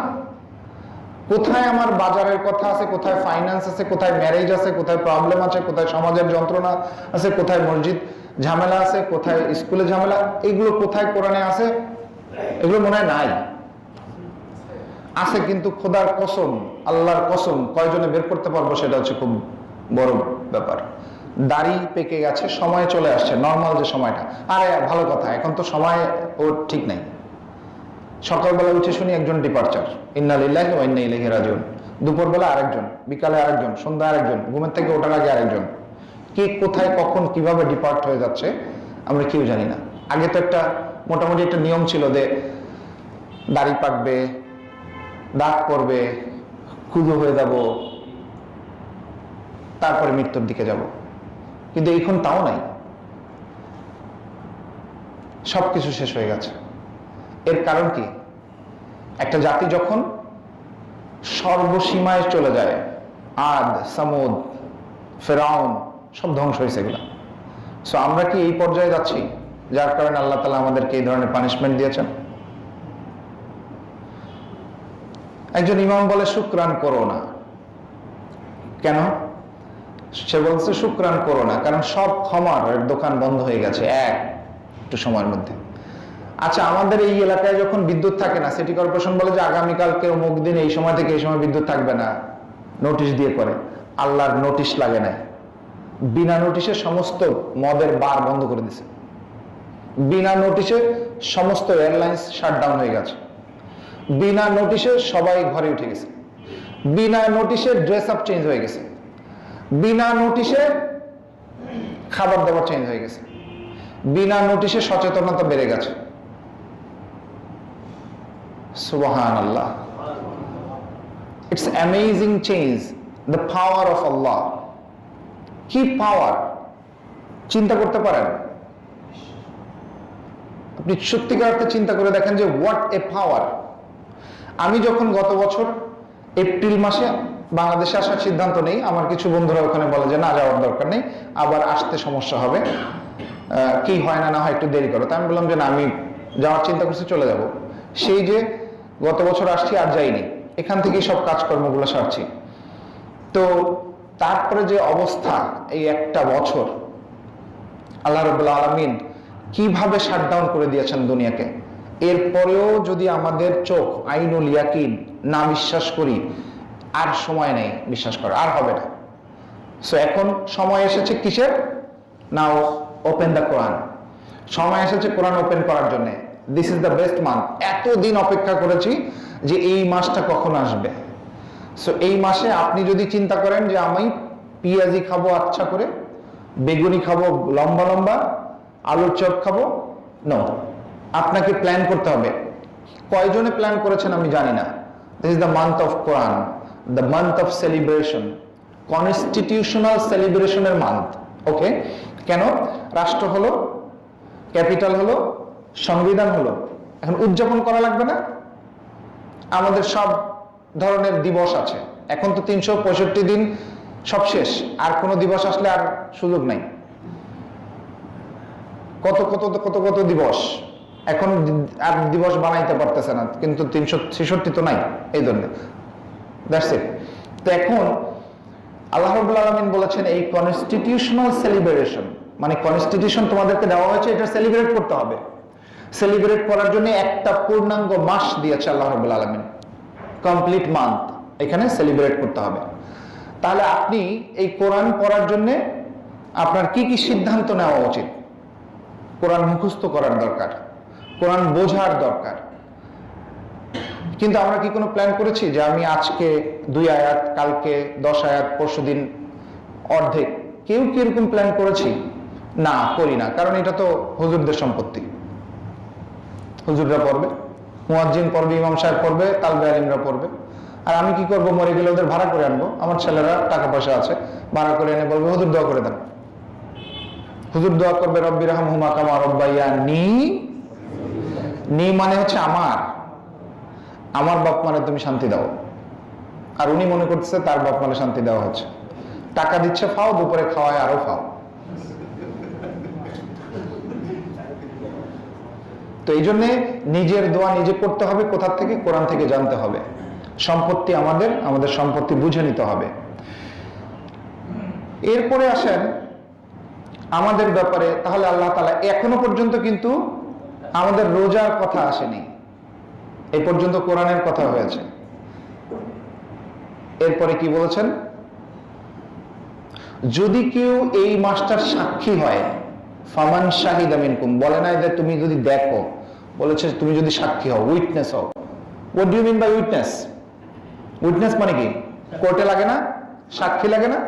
কোথায় আমার বাজারের কথা আছে, কোথায় ফাইন্যান্স আছে, কোথায় ম্যারেজ আছে, কোথায় প্রবলেম আছে, কোথায় সমাজের যন্ত্রণা আছে, কোথায় মসজিদ ঝামেলা আছে, কোথায় স্কুলে ঝামেলা, এগুলো কোথায় কোরআনে আছে? এগুলো মনে হয় নাই। আছে কিন্তু খোদার কসম, আল্লাহর কসম, কয়জনে বের করতে পারবো সেটা হচ্ছে খুব বড় ব্যাপার। দাড়ি পেকে গেছে, সময় চলে আসছে, নর্মাল যে সময়টা। আরে ভালো কথা, এখন তো সময় ও ঠিক নাই। সকালবেলা উঠে শুনি একজন ডিপার্চার, ইন্না লিল্লাহি ওয়া ইন্না ইলাইহি রাজিউন। দুপুরবেলা আরেকজন, বিকালে আরেকজন, সন্ধ্যা আরেকজন, ঘুমের থেকে ওঠার আগে আরেকজন। কে কোথায় কখন কিভাবে ডিপার্ট হয়ে যাচ্ছে আমরা কেউ জানি না। আগে তো একটা মোটামুটি একটা নিয়ম ছিল যে দাড়ি পাকবে, দাগ পড়বে, ক্ষুধো হয়ে যাব, তারপরে মৃত্যুর দিকে যাব। কিন্তু এখন তাও নাই, সবকিছু শেষ হয়ে গেছে। এর কারণ কি? একটা জাতি যখন সর্বসীমায় চলে যায়, আদ, সামুদ, ফেরাউন, সব ধ্বংস হয়েছে এগুলা। সো আমরা কি এই পর্যায়ে যাচ্ছি যার কারণে আল্লাহ তাআলা আমাদেরকে এই ধরনের পানিশমেন্ট দিয়েছেন? একজন ইমাম বলে শুকরান করো না। কেন? সে বলছে শুকরান করো না কারণ সব ক্ষমার দোকান বন্ধ হয়ে গেছে একটু সময়ের মধ্যে। আচ্ছা, আমাদের এই এলাকায় যখন বিদ্যুৎ থাকে না, সিটি কর্পোরেশন বলে যে আগামীকালকে অমুক দিন এই সময় থেকে এই সময় বিদ্যুৎ থাকবে না, নোটিশ দিয়ে করে। আল্লাহর নোটিশ লাগে না, বিনা নোটিশে সমস্ত মদের বার বন্ধ করে দিছে। বিনা নোটিশে সমস্ত এয়ারলাইন্স শাটডাউন হয়ে গেছে। বিনা নোটিশে সবাই ঘরে উঠে গেছে। বিনা নোটিশে ড্রেস আপ চেঞ্জ হয়ে গেছে। বিনা নোটিশে খাবার দাবার চেঞ্জ হয়ে গেছে। বিনা নোটিশে সচেতনতা বেড়ে গেছে। সুবহানাল্লাহ, it's amazing change, the power of Allah. কি পাওয়ার চিন্তা করতে পারেন? আপনি সত্যিকার অর্থে চিন্তা করে দেখেন যে হোয়াট এ পাওয়ার। আমি যখন গত বছর এপ্রিল মাসে বাংলাদেশে আসার সিদ্ধান্ত নেই, আমার কিছু বন্ধুরা ওখানে বলে যে না, যাওয়ার দরকার নেই, আবার আসতে সমস্যা হবে, কি হয় না হয় একটু দেরি করো। তা আমি বললাম যে না, আমি যাওয়ার চিন্তা করছি, চলে যাব। সেই যে গত বছর আসছি আর যাইনি, এখান থেকেই সব কাজকর্মগুলো সারছি। তো তারপরে যে অবস্থা, এই একটা বছর আল্লাহ রাব্বুল আলামিন কিভাবে শাটডাউন করে দিয়েছেন দুনিয়াকে। এরপরেও যদি আমাদের চোখ আইনুল ইয়াকিন না বিশ্বাস করি, আর সময় নেই বিশ্বাস করা, আর হবে না। সো এখন সময় এসেছে কিসের? নাও ওপেন দ্য কোরআন। সময় এসেছে কোরআন ওপেন করার জন্য। This is the best month. এতদিন অপেক্ষা করেছি যে এই মাসটা কখন আসবে। সো এই মাসে আপনি যদি চিন্তা করেন যে আমি পেঁয়াজি খাবো আচ্ছা করে, বেগুনি খাবো লম্বা লম্বা, আলুর চপ খাবো, নো, আপনাকে প্ল্যান করতে হবে। কয়জনে প্ল্যান করেছেন আমি জানি না। This is the month of Quran, the month of celebration, constitutional সেলিব্রেশনের মান্থ। ওকে, কেন? রাষ্ট্র হলো, ক্যাপিটাল হলো, সংবিধান হলো, এখন উদযাপন করা লাগবে না? আমাদের সব ধরনের দিবস আছে, এখন তো 365 দিন সব শেষ, আর কোনো দিবস আসলে আর সুযোগ নাই। কত কত কত কত দিবস, এখন আর দিবস বানাইতে পারতেছে না, কিন্তু 366 তো নাই, এই জন্য দ্যাটস ইট। তো এখন আল্লাহ রাব্বুল আলামিন বলেছেন এই কনস্টিটিউশনাল সেলিব্রেশন, মানে কনস্টিটিউশন তোমাদেরকে দেওয়া হয়েছে, এটা সেলিব্রেট করতে হবে। সেলিব্রেট করার জন্য একটা পূর্ণাঙ্গ মাস দিয়েছে আল্লাহ রাব্বুল আলামিন, কমপ্লিট মান্থ, এখানে সেলিব্রেট করতে হবে। তাহলে আপনি এই কোরআন পড়ার জন্য আপনার কি কি সিদ্ধান্ত নেওয়া উচিত? কোরআন মুখস্থ করার দরকার, কোরআন বোঝার দরকার। কিন্তু আমরা কি কোনো প্ল্যান করেছি যে আমি আজকে 2 আয়াত, কালকে 10 আয়াত, পরশুদিন অর্ধেক? কেউ কি এরকম প্ল্যান করেছি? না, করি না। কারণ এটা তো হুজুরদের সম্পত্তি, হুজুররা পড়বে, মুয়াজ্জিন পড়বে, ইমাম সাহেব পড়বে, তালবে আলিমরা পড়বে। আর আমি কি করব? মরে গেলে ওদের ভাড়া করে আনবো, আমার ছেলেরা টাকা পয়সা আছে, ভাড়া করে এনে বলবে হুজুর দোয়া করে দেন। হুজুর দোয়া করবে রব্বি রাহমহুমা কামা রাব্বায়ানি, নি মানে হচ্ছে আমার, আমার বাপ মানে তুমি শান্তি দাও। আর উনি মনে করতেছে তার বাপ মানে শান্তি দেওয়া হচ্ছে, টাকা দিচ্ছে ফাও, দুপুরে খাওয়ায় আরো ফাও। তো এই জন্যে নিজের দোয়া নিজে করতে হবে। কোথা থেকে? কোরআন থেকে জানতে হবে। সম্পত্তি আমাদের, আমাদের সম্পত্তি বুঝে নিতে হবে। এরপরে আসেন আমাদের ব্যাপারে। তাহলে আল্লাহ তাআলা এখনো পর্যন্ত কিন্তু আমাদের রোজার কথা আসেনি, এই পর্যন্ত কোরআনের কথা হয়েছে। এরপরে কি বলেছেন? যদি কেউ এই মাসটার সাক্ষী হয়, ফামান শাহিদা মিনকুম, বলে না যে তুমি যদি দেখো, বলেছে তুমি যদি সাক্ষী হও, উইটনেস হও। What do you mean by witness? Witness মানে কি? কোর্টে লাগে না, সাক্ষী লাগে না?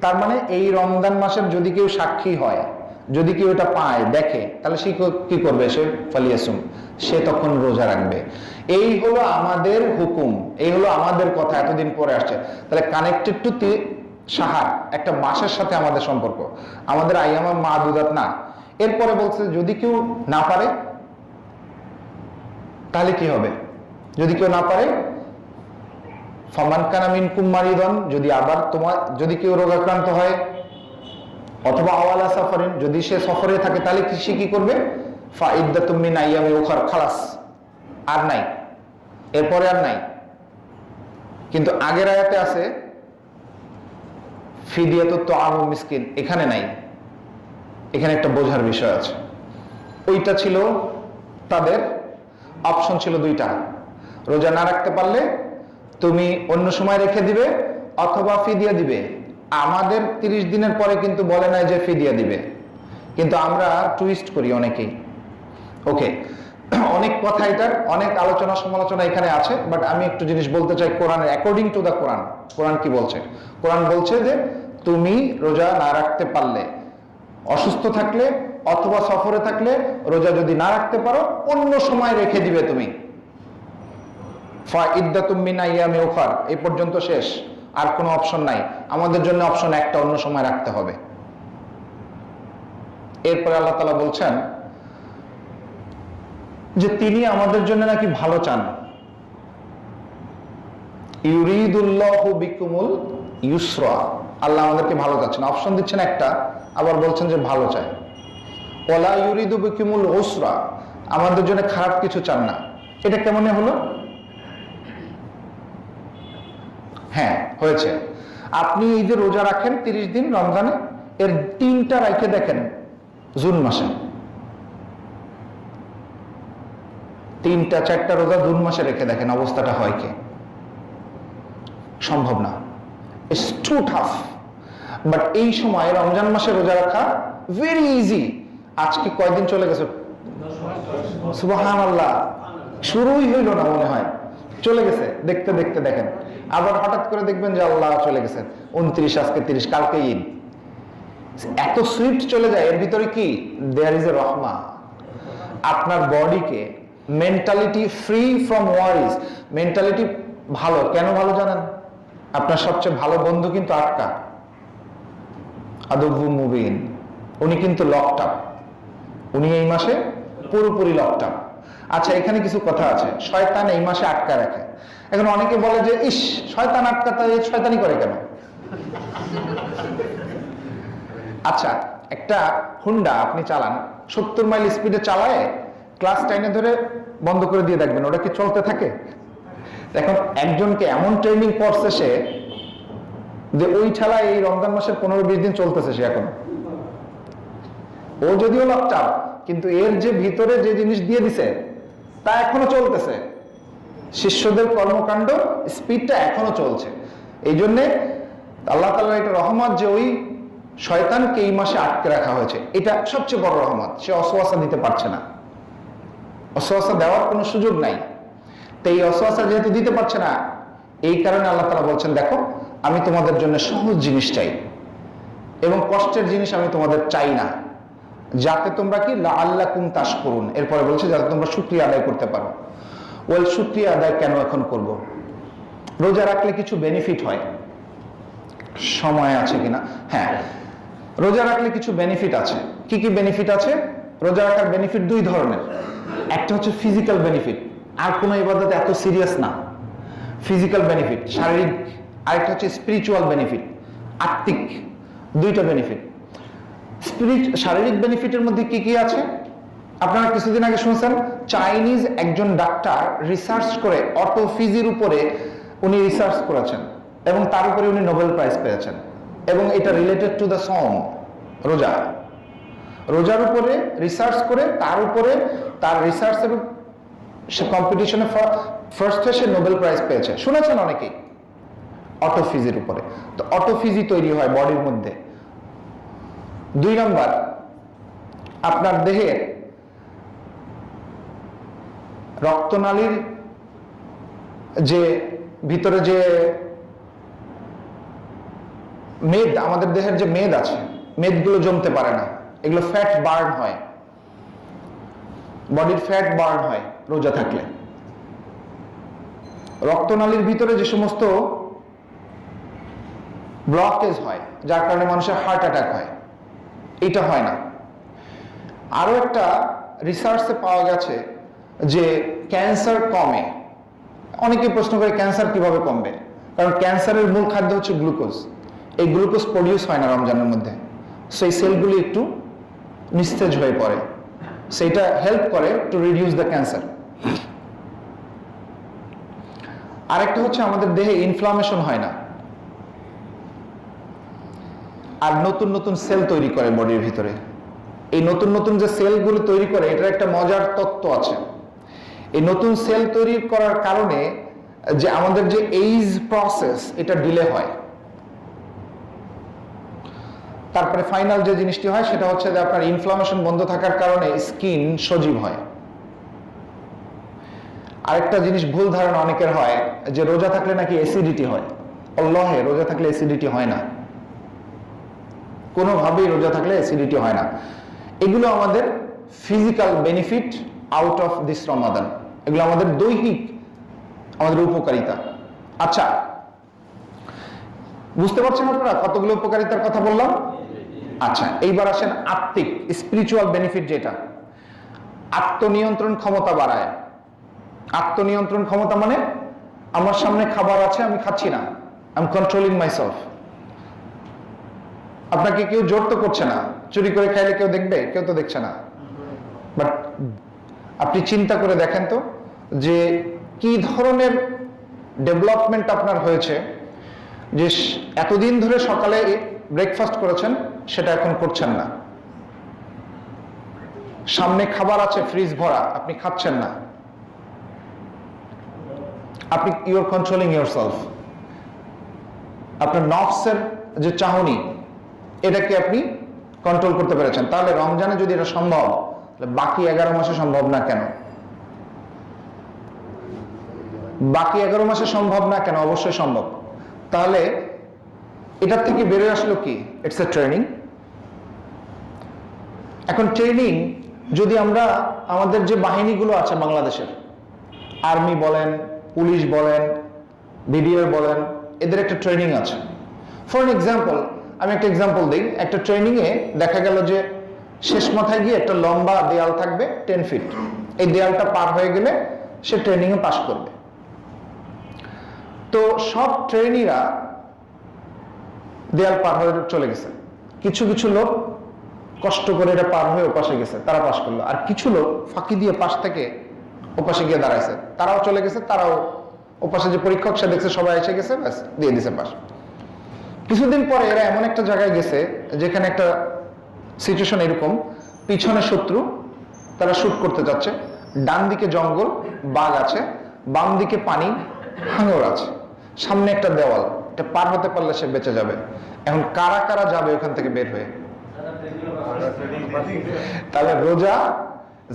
তার মানে এই রমজান মাসের যদি কেউ সাক্ষী হয়, যদি কেউ এটা পায়, দেখে, তাহলে সে কি করবে? সে ফালিয়াসুম, সে তখন রোজা রাখবে। এই হলো আমাদের হুকুম, এই হলো আমাদের কথা, এতদিন পরে আসছে। তাহলে কানেক্টেড টু সাহার, একটা মাসের সাথে আমাদের সম্পর্ক, আমাদের আইয়ামা মাদুদাত না। এরপরে বলছে যদি কেউ না পারে তাহলে কি হবে? যদি কেউ না পারে, ফামান কানা মিনকুম মারিদান, যদি আবার তোমার যদি কেউ রোগাক্রান্ত হয়, অথবা আওয়ালা সাফারিন, যদি সে সফরে থাকে, তাহলে সে কি করবে? ফাইদ্দাতুম মিন আইয়ামি উখার, খালাস, আর নাই, এরপরে আর নাই। কিন্তু আগের আয়াতে আছে ফিদিয়াতুত তাআমু মিসকিন, এখানে নাই। এখানে একটা বোঝার বিষয় আছে। ওইটা ছিল তাদের অপশন, ছিল 2টা। রোজা না রাখতে পারলে তুমি অন্য সময় রেখে দিবে, অথবা ফিদিয়া দিবে। আমাদের 30 দিনের পরে কিন্তু বলে নাই যে ফিদিয়া দিবে, কিন্তু আমরা টুইস্ট করি অনেকেই। ওকে, অনেক কথা, এটার অনেক আলোচনা সমালোচনা এখানে আছে, বাট আমি একটু জিনিস বলতে চাই কোরআনের, অ্যাকর্ডিং টু দ্য কোরআন। কোরআন কি বলছে? কোরআন বলছে যে তুমি রোজা না রাখতে পারলে, অসুস্থ থাকলে অথবা সফরে থাকলে, রোজা যদি না রাখতে পারো, অন্য সময় রেখে দিবে তুমি। ফাইদ্দাতুম মিন আইয়ামি উখার, এই পর্যন্ত শেষ, আর কোনো অপশন নাই। আমাদের জন্য অপশন একটা, অন্য সময় রাখতে হবে। এরপরে আল্লাহ তাআলা বলছেন যে তিনি আমাদের জন্য নাকি ভালো চান। ইউরিদুল্লাহু বিকুমুল ইউসরা, আল্লাহ আমাদেরকে ভালো চাচ্ছেন। অপশন দিচ্ছেন একটা, আবার বলছেন যে ভালো চায়। ওয়ালা ইউরিদু বিকুমুল উসরা, আমাদের জন্য খারাপ কিছু চান না। এটা কেমন হলো? হ্যাঁ, হয়েছে। আপনি এই যে রোজা রাখেন 30 দিন রমজানে, এর 3টা রাখে দেখেন জুন মাসে, 3টা 4টা রোজা জুন মাসে রেখে দেখেন অবস্থাটা হয় কি? সম্ভব না, ইটস টু টাফ। বাট এই সময় রমজান মাসে রোজা রাখা ভেরি ইজি। আজকে কয়দিন চলে গেছে? সুবহানাল্লাহ, শুরুই হইল না মনে হয়, চলে গেছে। দেখতে দেখতে দেখেন, আবার হঠাৎ করে দেখবেন যে আল্লাহ চলে গেছে 29, আজকে 30, কালকে ঈদ। এত সুইফট চলে যায়। এর ভিতরে কি? দেয়ার ইজ এ রহমা। আপনার বডিকে mentality free from worries, mentality ভালো। কেন ভালো জানেন? আপনার সবচেয়ে ভালো বন্ধু কিন্তু আটকা, আদব্বু মুবিন, উনি কিন্তু লকড আপ, উনি এই মাসে পুরোপুরি লকড আপ। আচ্ছা, এখানে কিছু কথা আছে, শয়তান এই মাসে আটকা রাখে। এখন অনেকে বলে যে ইস, শয়তান আটকাতে শয়তানি করে কেন? আচ্ছা, একটা হুন্ডা আপনি চালান, 70 মাইল স্পিডে চালায় ক্লাস 10-এ ধরে বন্ধ করে দিয়ে দেখবেন, ওটা কি চলতে থাকে? এখন একজনকে এমন ট্রেনিং করছে সে, যে ওই ঠেলায় এই রমজান মাসের 15-20 দিন চলতেছে সে এখন। ও যদিও লকড আপ, কিন্তু এর যে ভিতরে যে জিনিস দিয়ে দিছে তা এখনো চলতেছে। শিষ্যদের কর্মকাণ্ড স্পিডটা এখনো চলছে। এই জন্যে আল্লাহ তাআলার এটা রহমত যে ওই শয়তানকে এই মাসে আটকে রাখা হয়েছে, এটা সবচেয়ে বড় রহমত। সে অসওয়াসা দিতে পারছে না, অসওয়াসা দেওয়ার কোনো সুযোগ নাই। তো এই অসওয়াসা যেহেতু দিতে পারছে না, এই কারণে আল্লাহ তাআলা বলছেন, দেখো আমি তোমাদের জন্য সহজ জিনিস চাই এবং কষ্টের জিনিস আমি তোমাদের চাই না, যাতে তোমরা কি লাআল্লাকুম তাশকুরুন, এরপরে বলছে যাতে তোমরা শুকরিয়া আদায় করতে পারো। ওই শুকরিয়া আদায় কেন এখন করব? রোজা রাখলে কিছু বেনিফিট হয়, সময় আছে কিনা? হ্যাঁ, রোজা রাখলে কিছু বেনিফিট আছে। কি কি বেনিফিট আছে? রোজা রাখার বেনিফিট দুই ধরনের। একটা হচ্ছে ফিজিক্যাল বেনিফিট, আর কোনো ইবাদত এত সিরিয়াস না, ফিজিক্যাল বেনিফিট শারীরিক। আরেকটা হচ্ছে স্পিরিচুয়াল বেনিফিট, আত্মিক। দুইটা বেনিফিট। শারীরিক বেনিফিটের মধ্যে কি কি আছে? আপনারা কিছুদিন আগে শুনছেন, চাইনিজ একজন ডাক্তার রিসার্চ করে অটোফিজির উপরে উনি রিসার্চ করেছেন এবং তার উপরে উনি নোবেল প্রাইজ পেয়েছেন, এবং এটা রিলেটেড টু দ্য সম, রোজা। রোজার উপরে রিসার্চ করে তার উপরে তার রিসার্চের সে কম্পিটিশনে ফার্স্ট হয়ে সে নোবেল প্রাইজ পেয়েছে, শুনেছেন অনেকেই, অটোফিজির উপরে। তো অটোফিজি তৈরি হয় বডির মধ্যে। দুই নম্বর, আপনার দেহের রক্তনালীর যে ভিতরে যে মেদ, আমাদের দেহের যে মেদ আছে, মেদগুলো জমতে পারে না, এগুলো ফ্যাট বার্ন হয়, বডির ফ্যাট বার্ন হয় রোজা থাকলে। রক্তনালীর ভিতরে যে সমস্ত ব্লকেজ হয়, যার কারণে মানুষের হার্ট অ্যাটাক হয়, এটা হয় না। আরো একটা রিসার্চে পাওয়া গেছে যে ক্যান্সার কমে। অনেকে প্রশ্ন করে ক্যান্সার কিভাবে কমবে? কারণ ক্যান্সারের মূল খাদ্য হচ্ছে গ্লুকোজ। এই গ্লুকোজ প্রডিউস হয় না রমজানের মধ্যে, সেই সেলগুলি একটু নিস্তেজ হয়ে পড়ে, সেইটা হেল্প করে টু রিডিউস দ্য ক্যান্সার। আরেকটা হচ্ছে আমাদের দেহে ইনফ্লামেশন হয় না, আর নতুন নতুন সেল তৈরি করে বডির ভিতরে। এই নতুন নতুন যে সেলগুলো তৈরি করে, এটার একটা মজার তত্ত্ব আছে। এই নতুন সেল তৈরি করার কারণে যে আমাদের যে এইজ প্রসেস, এটা ডিলে হয়। তারপরে ফাইনাল যে জিনিসটি হয় সেটা হচ্ছে যে আপনার ইনফ্লামেশন বন্ধ থাকার কারণে স্কিন সজীব হয়। আরেকটা জিনিস ভুল ধারণা অনেকের হয় যে রোজা থাকলে নাকি অ্যাসিডিটি হয়। আল্লাহে, রোজা থাকলে অ্যাসিডিটি হয় না, কোনোভাবেই রোজা থাকলে অ্যাসিডিটি হয় না। এগুলো আমাদের physical benefit out of this Ramadan, এগুলো আমাদের দৈহিক আমাদের উপকারিতা। আচ্ছা, বুঝতে পারছেন আপনারা কতগুলো উপকারিতার কথা বললাম? আচ্ছা, এইবার আসেন আত্মিক, স্পিরিচুয়াল বেনিফিট, যেটা আত্মনিয়ন্ত্রণ ক্ষমতা বাড়ায়। আত্মনিয়ন্ত্রণ ক্ষমতা মানে আমার সামনে খাবার আছে, আমি খাচ্ছি না, আই এম কন্ট্রোলিং মাইসেলফ। আপনাকে কেউ জোর তো করছে না, চুরি করে খাইলে কেউ দেখবে? কেউ তো দেখছে না। বাট আপনি চিন্তা করে দেখেন তো যে কি ধরনের ডেভেলপমেন্ট আপনার হয়েছে, যে এতদিন ধরে সকালে ব্রেকফাস্ট করেছেন, সেটা এখন করছেন না। সামনে খাবার আছে ফ্রিজ ভরা, আপনি খাচ্ছেন না। আপনি ইউ আর কন্ট্রোলিং ইয়োরসেলফ। আপনার নফসের যে চাহনি, এটাকে আপনি কন্ট্রোল করতে পেরেছেন। তাহলে রমজানে যদি এটা সম্ভব, বাকি 11 মাসে সম্ভব না কেন? বাকি 11 মাসে সম্ভব না কেন? অবশ্যই সম্ভব। তাহলে এটার থেকে বেরিয়ে আসলো কি? It's a training. এখন ট্রেনিং যদি আমরা আমাদের যে বাহিনীগুলো আছে বাংলাদেশের, আর্মি বলেন, পুলিশ বলেন, বিডিআর বলেন, এদের একটা ট্রেনিং আছে। ফর এক্সাম্পল, আমি একটা এক্সাম্পল দিই। একটা ট্রেনিংয়ে দেখা গেল যে শেষ মাথায় গিয়ে একটা লম্বা দেয়াল থাকবে 10 ফিট। এই দেয়ালটা পার হয়ে গেলে সে ট্রেনিংয়ে পাস করবে। তো সব ট্রেনিরা দেয়াল পার হয়ে চলে গেছে। কিছু কিছু লোক কষ্ট করে এটা পার হয়ে ওপাশে গেছে, তারা পাস করলো। আর কিছু লোক ফাঁকি দিয়ে পাশ থেকে ওপাশে গিয়ে দাঁড়াইছে, তারাও চলে গেছে। তারাও ওপাশে যে পরীক্ষক সে দেখছে সবাই এসে গেছে, ব্যাস দিয়ে দিছে পাস। কিছুদিন পরে এরা এমন একটা জায়গায় গেছে যেখানে একটা সিচুয়েশন এরকম, পিছনে শত্রু, তারা শুট করতে যাচ্ছে, ডান দিকে জঙ্গল, বাঘ আছে, বাম দিকে পানি, হাঙর আছে, সামনে একটা দেওয়াল, এটা পার হতে পারলে সে বেঁচে যাবে। এখন কারা কারা যাবে ওখান থেকে বের হয়ে? তাহলে রোজা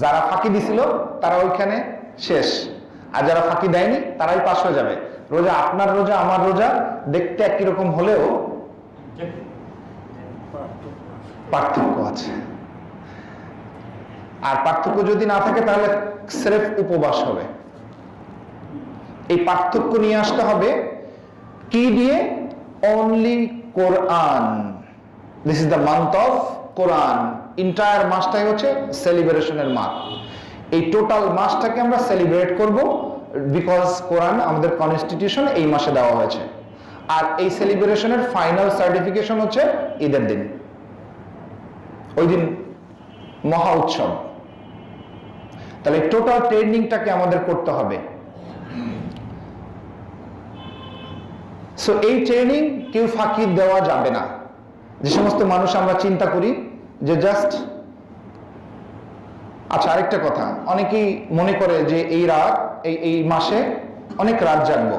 যারা ফাঁকি দিছিল তারা ওইখানে শেষ, আর যারা ফাঁকি দেয়নি তারাই পাস হয়ে যাবে। রোজা, আপনার রোজা আমার রোজা দেখতে একই রকম হলেও পার্থক্য আছে। আর পার্থক্য যদি না থাকে তাহলে সিরেফ উপবাস হবে। এই পার্থক্য নিয়ে আসতে হবে কি দিয়ে? Only Quran. This is the month of Quran. Entire মাসটাই হচ্ছে সেলিব্রেশনের মাস। এই টোটাল মাসটাকে আমরা সেলিব্রেট করব বিকজ কোরআন আমাদের কনস্টিটিউশন এই মাসে দেওয়া হয়েছে। আর এই সেলিব্রেশনের ফাইনাল সার্টিফিকেশন হচ্ছে ঈদের দিন। ওই দিন মহা উৎসব। তাহলে টোটাল ট্রেনিংটাকে আমাদের করতে হবে। সো এই ট্রেনিং কেউ ফাঁকি দেওয়া যাবে না। যে সমস্ত মানুষ আমরা চিন্তা করি যে জাস্ট, আচ্ছা আরেকটা কথা, অনেকেই মনে করে যে এই রাত এই মাসে অনেক রাত জাগবো।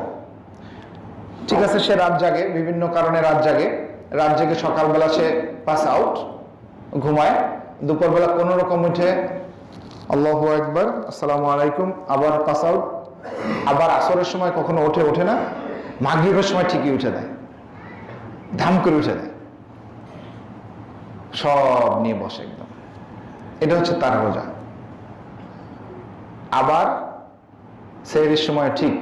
ঠিক আছে, সে রাত জাগে, বিভিন্ন কারণে রাত জেগে সকালবেলা সে পাস আউট, ঘুমায়, দুপুরবেলা কোনো রকম উঠে আল্লাহু আকবার, আসসালামু আলাইকুম, আবার পাস আউট, আবার আসরের সময় কখনো ওঠে না, মাগরিবের সময় ঠিকই উঠে দেয়, ধাম করে উঠে দেয়, সব নিয়ে বসে একদম। এটা হচ্ছে তার রোজা। আবার সেহরির সময় ঠিক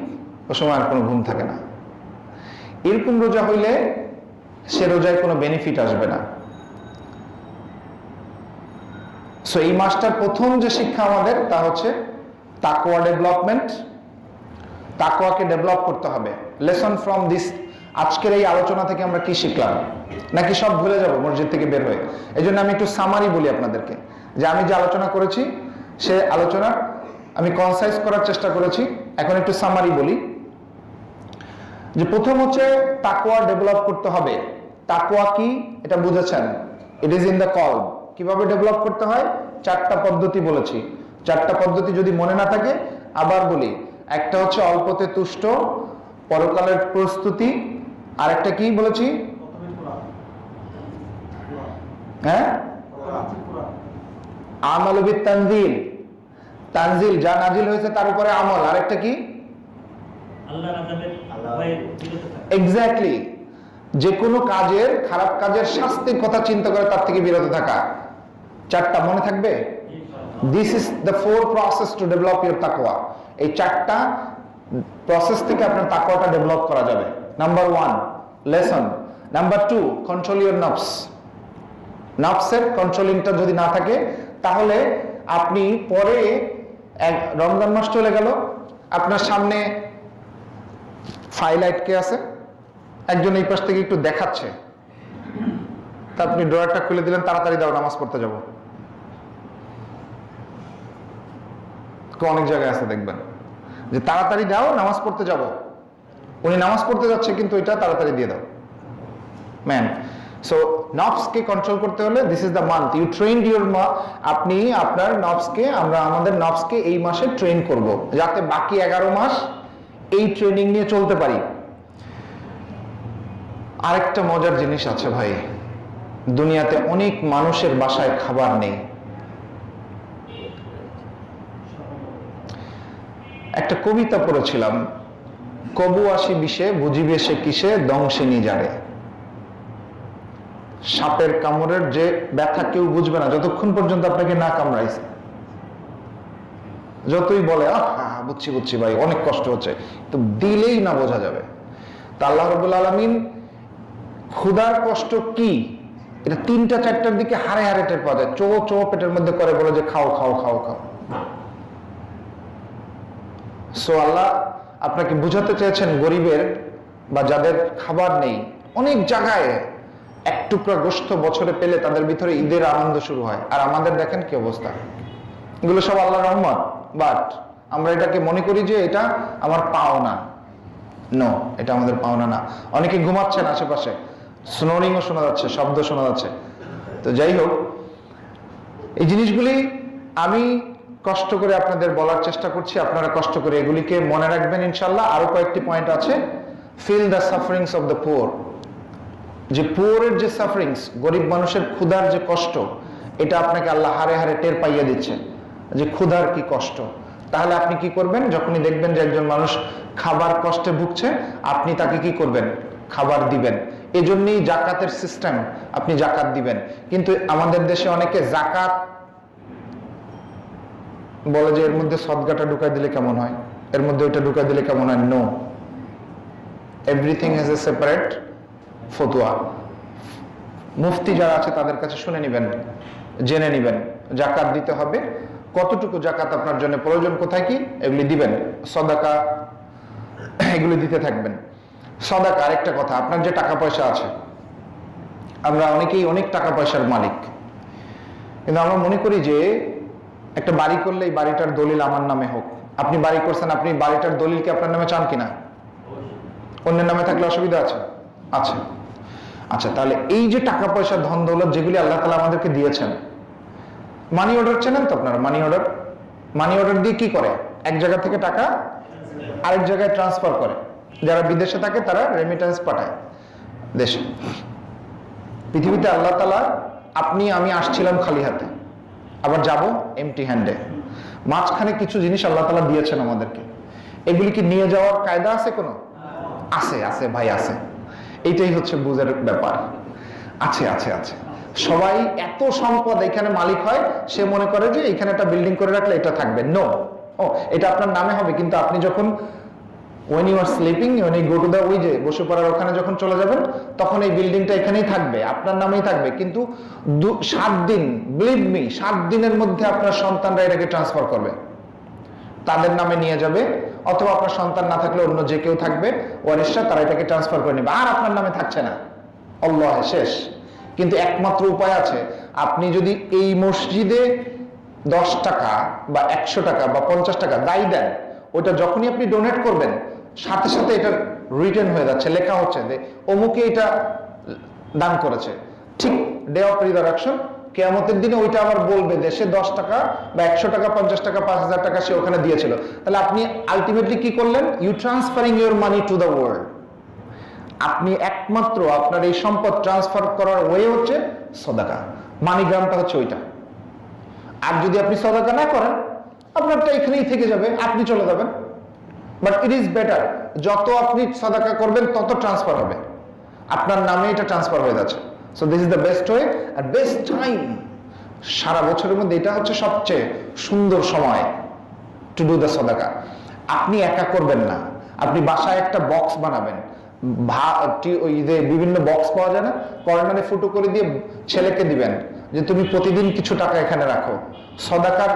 ও সময় আর কোনো ঘুম থাকে না। এরকম রোজা হইলে সে রোজায় কোনো বেনিফিট আসবে না। সো এই মাসটার প্রথম যে শিক্ষা আমাদের তা হচ্ছে তাকওয়া ডেভেলপমেন্ট। তাকওয়াকে ডেভেলপ করতে হবে। লেসন ফ্রম দিস, আজকের এই আলোচনা থেকে আমরা কি শিখলাম? নাকি সব ভুলে যাব মসজিদ থেকে বের হয়ে? এই জন্য আমি একটু সামারি বলি আপনাদেরকে, যে আমি যে আলোচনা করেছি সে আলোচনা আমি কনসাইজ করার চেষ্টা করেছি। এখন একটু সামারি বলি। যে প্রথম হচ্ছে তাকওয়া ডেভেলপ করতে হবে। তাকওয়া কি এটা বুঝেছেন? ইট ইজ ইন দ্য কলব। কিভাবে ডেভেলপ করতে হয়? 4টা পদ্ধতি বলেছি। 4টা পদ্ধতি যদি মনে না থাকে আবার বলি। একটা হচ্ছে অল্পতে তুষ্ট, পরকালের প্রস্তুতি, আর একটা কি বলেছি? হ্যাঁ, আমাল বিত তানজিল। তানজিল যা নাজিল হয়েছে তার উপরে আমল। আরেকটা কি? এক্স্যাক্টলি, যে কোনো কাজের, খারাপ কাজের শাস্তির কথা চিন্তা করে তার থেকে বিরত থাকা। 4টা মনে থাকবে? This is the 4 process to develop your তাকওয়া। এই 4টা প্রসেস থেকে আপনার তাকওয়াটা ডেভেলপ করা যাবে। Number 1 lesson. Number 2 control your নফস। নফসের কন্ট্রোলিংটা যদি না থাকে তাহলে আপনি পরে রমজান মাস চলে গেল, আপনার সামনে ফাইল আটকে আছে, একজন এই পাশ থেকে একটু দেখাচ্ছে, তা আপনি ড্রয়ারটা খুলে দিলেন, তাড়াতাড়ি দাও নামাজ পড়তে যাব। অনেক জায়গায় আছে দেখবেন যে তাড়াতাড়ি দাও নামাজ পড়তে যাব। উনি নামাজ পড়তে যাচ্ছে কিন্তু এটা তাড়াতাড়ি দিয়ে দাও। ম্যান, সো নফসকে কন্ট্রোল করতে হলে this is the month you trained your. আপনি আপনার নফসকে, আমরা আমাদের নফসকে এই মাসে ট্রেন করব যাতে বাকি 11 মাস এই ট্রেনিং নিয়ে চলতে পারি। আরেকটা মজার জিনিস আছে ভাই, দুনিয়াতে অনেক মানুষের বাসায় খাবার নেই। একটা কবিতা পড়েছিলাম, কবু আসি বিষে বুঝিবে সে কিসে দংশিনী যারে। সাপের কামড়ের যে ব্যথা কেউ বুঝবে না যতক্ষণ পর্যন্ত আপনাকে না কামড়াইছে। যতই বলে বুঝছি ভাই অনেক কষ্ট হচ্ছে, তো দিলেই না বোঝা যাবে। তা আল্লাহ রাব্বুল আলামিন ক্ষুধার কষ্ট কি এটা 3টা 4টার দিকে হারে হারে টের পাওয়া যায়। চো চো পেটের মধ্যে করে বলে যে খাও খাও খাও খাও। সো আল্লাহ আপনাকে বুঝাতে চেয়েছেন গরিবের বা যাদের খাবার নেই, অনেক জায়গায় এক টুকরা গোশত বছরে পেলে তাদের ভিতরে ঈদের আনন্দ শুরু হয়, আর আমাদের দেখেন কি অবস্থা। এগুলো সব আল্লাহর রহমত, বাট আমরা এটাকে মনে করি যে এটা আমার পাওনা। নো, এটা আমাদের পাওনা না। অনেকে ঘুমাচ্ছেন, আশেপাশে স্নোরিংও শোনা যাচ্ছে, শব্দ শোনা যাচ্ছে। তো যাই হোক, এই জিনিসগুলি আমি কষ্ট করে আপনাদের বলার চেষ্টা করছি, আপনারা কষ্ট করে এগুলিকে মনে রাখবেন ইনশাল্লাহ। আরো কয়েকটি পয়েন্ট আছে। Feel the sufferings of the poor, যে পুয়ারের যে সাফারিংস, গরিব মানুষের ক্ষুধার যে কষ্ট, এটা আপনাকে আল্লাহ হারে হারে টের পাইয়ে দিচ্ছে যে ক্ষুধার কি কষ্ট। তাহলে আপনি কি করবেন? যখনই দেখবেন যে একজন মানুষ খাবার কষ্টে ভুগছে, আপনি তাকে কি করবেন? খাবার দিবেন। এজন্যই জাকাতের সিস্টেম, আপনি জাকাত দিবেন। কিন্তু আমাদের দেশে অনেকে জাকাত বলে যে এর মধ্যে সদগাটা ঢুকাই দিলে কেমন হয়, এর মধ্যে ওইটা ঢুকাই দিলে কেমন হয়। No, everything has a separate ফতোয়া। মুফতি যারা আছে তাদের কাছে শুনে নিবেন, জেনে নিবেন জাকাত দিতে হবে, কতটুকু জাকাত আপনার জন্য প্রয়োজন, কোথায় কি এগুলি দিবেন। সদাকা এগুলি দিতে থাকবেন। সদাকা আরেকটা কথা, আপনার যে টাকা পয়সা আছে, আমরা অনেকেই অনেক টাকা পয়সার মালিক, কিন্তু আমরা মনে করি যে একটা বাড়ি করলে এই বাড়িটার দলিল আমার নামে হোক। আপনি বাড়ি করছেন, আপনি বাড়িটার দলিল কি আপনার নামে চান কিনা? অন্যের নামে থাকলে অসুবিধা আছে? আচ্ছা আচ্ছা, তাহলে এই যে টাকা পয়সা, ধন দৌলত যেগুলি আল্লাহ তাআলা আমাদেরকে দিয়েছেন, মানি অর্ডার চেনেন তো আপনারা? মানি অর্ডার, মানি অর্ডার দিয়ে কি করে? এক জায়গা থেকে টাকা আরেক জায়গায় ট্রান্সফার করে। যারা বিদেশে থাকে তারা রেমিটেন্স পাঠায় দেশে। পৃথিবীতে আল্লাহ তাআলা, আপনি আমি আসছিলাম খালি হাতে, আবার যাব এমটি হ্যান্ডে। মাঝখানে কিছু জিনিস আল্লাহ তাআলা দিয়েছেন আমাদেরকে, এগুলি কি নিয়ে যাওয়ার কায়দা আছে কোনো? আছে, আছে ভাই, আছে। এইটাই হচ্ছে বুঝের ব্যাপার। আছে আছে আছে। সবাই এত সম্পদ এখানে মালিক হয়, সে মনে করে যে এখানে একটা বিল্ডিং করে রাখলে এটা থাকবে। নো, ও এটা আপনার নামে হবে, কিন্তু আপনি যখন when you are sleeping, when you go to the ওই যে বসে পড়ার ওখানে যখন চলে যাবেন, তখন এই বিল্ডিংটা এখানেই থাকবে, আপনার নামেই থাকবে। কিন্তু 7 দিন, বিলিভ মি, 7 দিনের মধ্যে আপনার সন্তানরা এটাকে ট্রান্সফার করবে, তাদের নামে নিয়ে যাবে, অথবা আপনার সন্তান না থাকলে অন্য যে কেউ থাকবে ওয়ারিশরা, তারা এটাকে ট্রান্সফার করে নেবে, আর আপনার নামে থাকছে না। আল্লাহ শেষ। কিন্তু একমাত্র উপায় আছে, আপনি যদি এই মসজিদে 10 টাকা বা 100 টাকা বা 50 টাকা দায় দেন, ওটা যখনই আপনি ডোনেট করবেন, সাথে সাথে এটা রিটার্ন হয়ে যাচ্ছে, লেখা হচ্ছে যে অমুকে এটা দান করেছে। ঠিক ডে অফ রিজারেকশন, কিয়ামতের দিনে ওইটা আবার বলবে যে সে 10 টাকা বা 100 টাকা, 50 টাকা, 5000 টাকা সে ওখানে দিয়েছিল। তাহলে আপনি আলটিমেটলি কি করলেন? You transferring your money to the world. আপনি একমাত্র আপনার এই সম্পদ ট্রান্সফার করার ওয়ে হচ্ছে সদাকা। মানিগ্রামটা হচ্ছে ওইটা। আর যদি আপনি সদাকা না করেন, আপনারটা এখানেই থেকে যাবে, আপনি চলে যাবেন। বাট ইট ইজ বেটার, যত আপনি সদাকা করবেন তত ট্রান্সফার হবে, আপনার নামে এটা ট্রান্সফার হয়ে যাচ্ছে। So this is the best way আর বেস্ট টাইম। সারা বছরের মধ্যে এটা হচ্ছে সবচেয়ে সুন্দর সময় টু ডু দ্য সদাকা। আপনি একা করবেন না, আপনি বাসায় একটা বক্স বানাবেন, ওই যে বিভিন্ন বক্স পাওয়া যায় না, কর্নারে ফুটো করে দিয়ে ছেলেকে দিবেন যে তুমি প্রতিদিন কিছু টাকা এখানে রাখো। সদাকার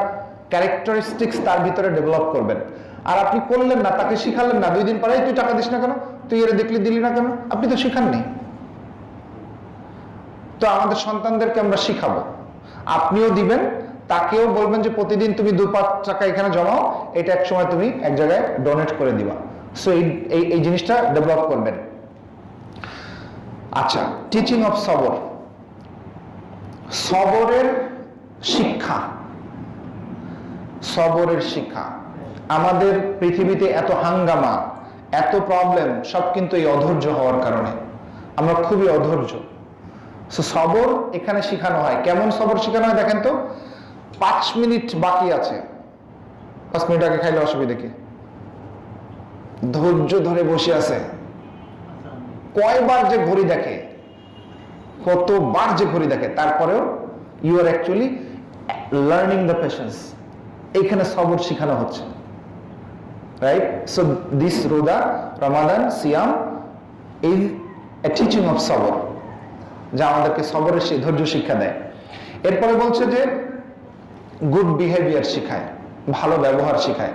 ক্যারেক্টারিস্টিক্স তার ভিতরে ডেভেলপ করবেন। আর আপনি করলেন না, তাকে শিখালেন না, 2 দিন পরে তুই টাকা দিস না কেন, তুই এর দেখলি দিলি না কেন, আপনি তো শিখাননি। তো আমাদের সন্তানদেরকে আমরা শিখাবো, আপনিও দিবেন, তাকেও বলবেন যে প্রতিদিন তুমি 2-5 টাকা এখানে জমাও, এটা এক সময় তুমি এক জায়গায় ডোনেট করে দিবা। সো এই জিনিসটা ডেভেলপ করবেন। আচ্ছা, টিচিং অফ সবর, সবরের শিক্ষা। সবরের শিক্ষা। আমাদের পৃথিবীতে এত হাঙ্গামা, এত প্রবলেম, সব কিন্তু এই অধৈর্য হওয়ার কারণে। আমরা খুবই অধৈর্য। সো সবর এখানে শেখানো হয়। কেমন সবর শেখানো হয় দেখেন তো। 5 মিনিট বাকি আছে, 5 মিনিট আগে খাইলে অসুবিধা কি? ধৈর্য ধরে বসে আছে, কয়বার যে ঘড়ি দেখে, কতবার যে ঘড়ি দেখে, তারপরেও you are actually learning the patience. এইখানে সবর শেখানো হচ্ছে, রাইট? সো দিস রোজা, রমাদান, সিয়াম ইজ এ টিচিং অফ সবর, যা আমাদেরকে সবরের ধৈর্য শিক্ষা দেয়। এরপরে বলছে যে গুড বিহেভিয়ার শিখায়, ভালো ব্যবহার শিখায়।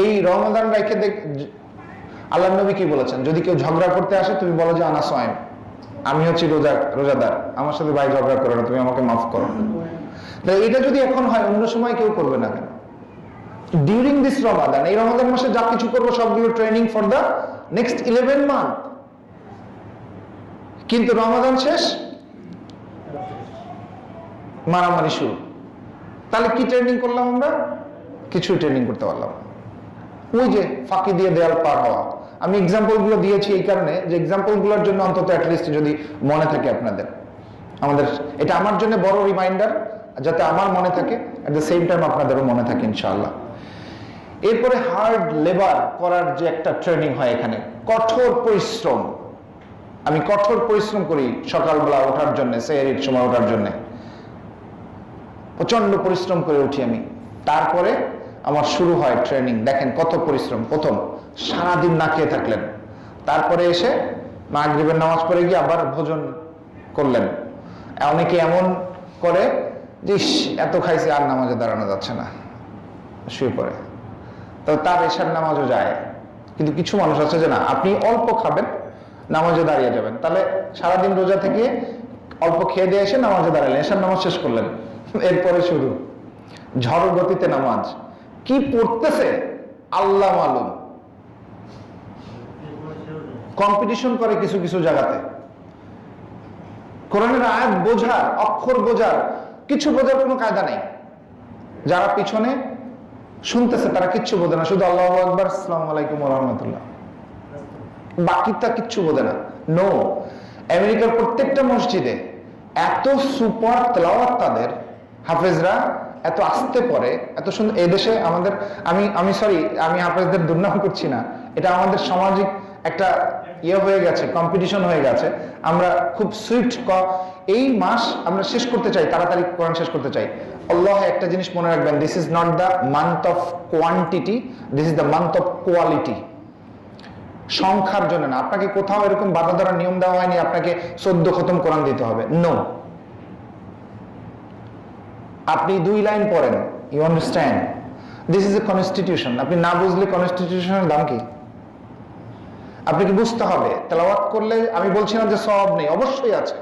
এই রমাদান রেখে আল্লাহ নবী কি বলেছেন, যদি কেউ ঝগড়া করতে আসে তুমি বলো যে আনা সোয়েম, আমি হচ্ছি রোজাদার, আমার সাথে ভাই ঝগড়া করো না, তুমি আমাকে মাফ করো। এটা যদি এখন হয়, অন্য সময় কেউ করবে না কেন? ডিউরিং দিস রমাদান, এই রমাদান মাসে যা কিছু করবো সবগুলো training for the next 11 month. কিন্তু রমাদান শেষ, মারামারি শুরু। তাহলে কি ট্রেনিং করলাম আমরা? কিছুই ট্রেনিং করতে পারলাম। ওই যে ফাঁকি দিয়ে দেয়াল পার হওয়া। আমি এক্সাম্পল গুলো দিয়েছি এই কারণে যে এক্সাম্পল গুলোর জন্য অন্তত অ্যাটলিস্ট যদি মনে থাকে আপনাদের, আমাদের এটা আমার জন্য বড় রিমাইন্ডার, যাতে আমার মনে থাকে, এট দ্য সেম টাইম আপনাদেরও মনে থাকে ইনশাআল্লাহ। এরপরে হার্ড লেবার করার যে একটা ট্রেনিং হয় এখানে, কঠোর পরিশ্রম। আমি কঠোর পরিশ্রম করি সকালবেলা ওঠার জন্য, সেহরির সময় ওঠার জন্য প্রচন্ড পরিশ্রম করে উঠি আমি। তারপরে আমার শুরু হয় ট্রেনিং। দেখেন কত পরিশ্রম। প্রথম সারাদিন না খেয়ে থাকলেন, তারপরে এসে মাগরিবের নামাজ পড়ে গিয়ে আবার ভোজন করলেন। অনেকে এমন করে যে এত খাইছে আর নামাজে দাঁড়ানো যাচ্ছে না, শুয়ে পড়ে। তো তার এশার নামাজও যায়। কিন্তু কিছু মানুষ আছে যে না, আপনি অল্প খাবেন, নামাজে দাঁড়িয়ে যাবেন। তাহলে সারাদিন রোজা থেকে অল্প খেয়ে দিয়ে এসে নামাজে দাঁড়ালেন, এশার নামাজ শেষ করলেন, এরপরে শুরু ঝড় গতিতে নামাজ। কি পড়তেছে আল্লাহ মালুম। কম্পিটিশন করে কিছু কিছু জায়গাতে, কোরআনের আয়াত বোঝার, অক্ষর বোঝার, কিছু বোঝার কোনো কায়দা নেই। যারা পিছনে শুনতেছে তারা কিচ্ছু বোঝে না, শুধু আল্লাহু আকবার, আসসালামু আলাইকুম ওয়া রাহমাতুল্লাহ, বাকিটা কিচ্ছু বোঝে না। নো, আমেরিকার প্রত্যেকটা মসজিদে এত সুপার তেলাওয়াত, তাদের হাফেজরা এত আস্তে পড়ে, এত সুন্দর। এদেশে আমাদের, আমি সরি, আমি হাফেজদের দুর্নাম করছি না, এটা আমাদের সামাজিক একটা ইয়ে হয়ে গেছে, কম্পিটিশন হয়ে গেছে। আমরা খুব সুইফট, এই মাস আমরা শেষ করতে চাই, তাড়াতাড়ি কোরআন শেষ করতে চাই। আল্লাহ একটা জিনিস মনে রাখবেন, this is not the month of quantity, this is the month of quality. সংখ্যার জন্য না, আপনাকে কোথাও এরকম বাধা ধরার নিয়ম দেওয়া হয়নি আপনাকে 14 খতম কোরআন দিতে হবে। নো, আপনি 2 লাইন পড়েন, you understand, this is a constitution. আপনি না বুঝলে কনস্টিটিউশনের দাম কি আপনাকে বুঝতে হবে। তেলাওয়াত করলে আমি বলছি না যে সওয়াব নেই, অবশ্যই আছে।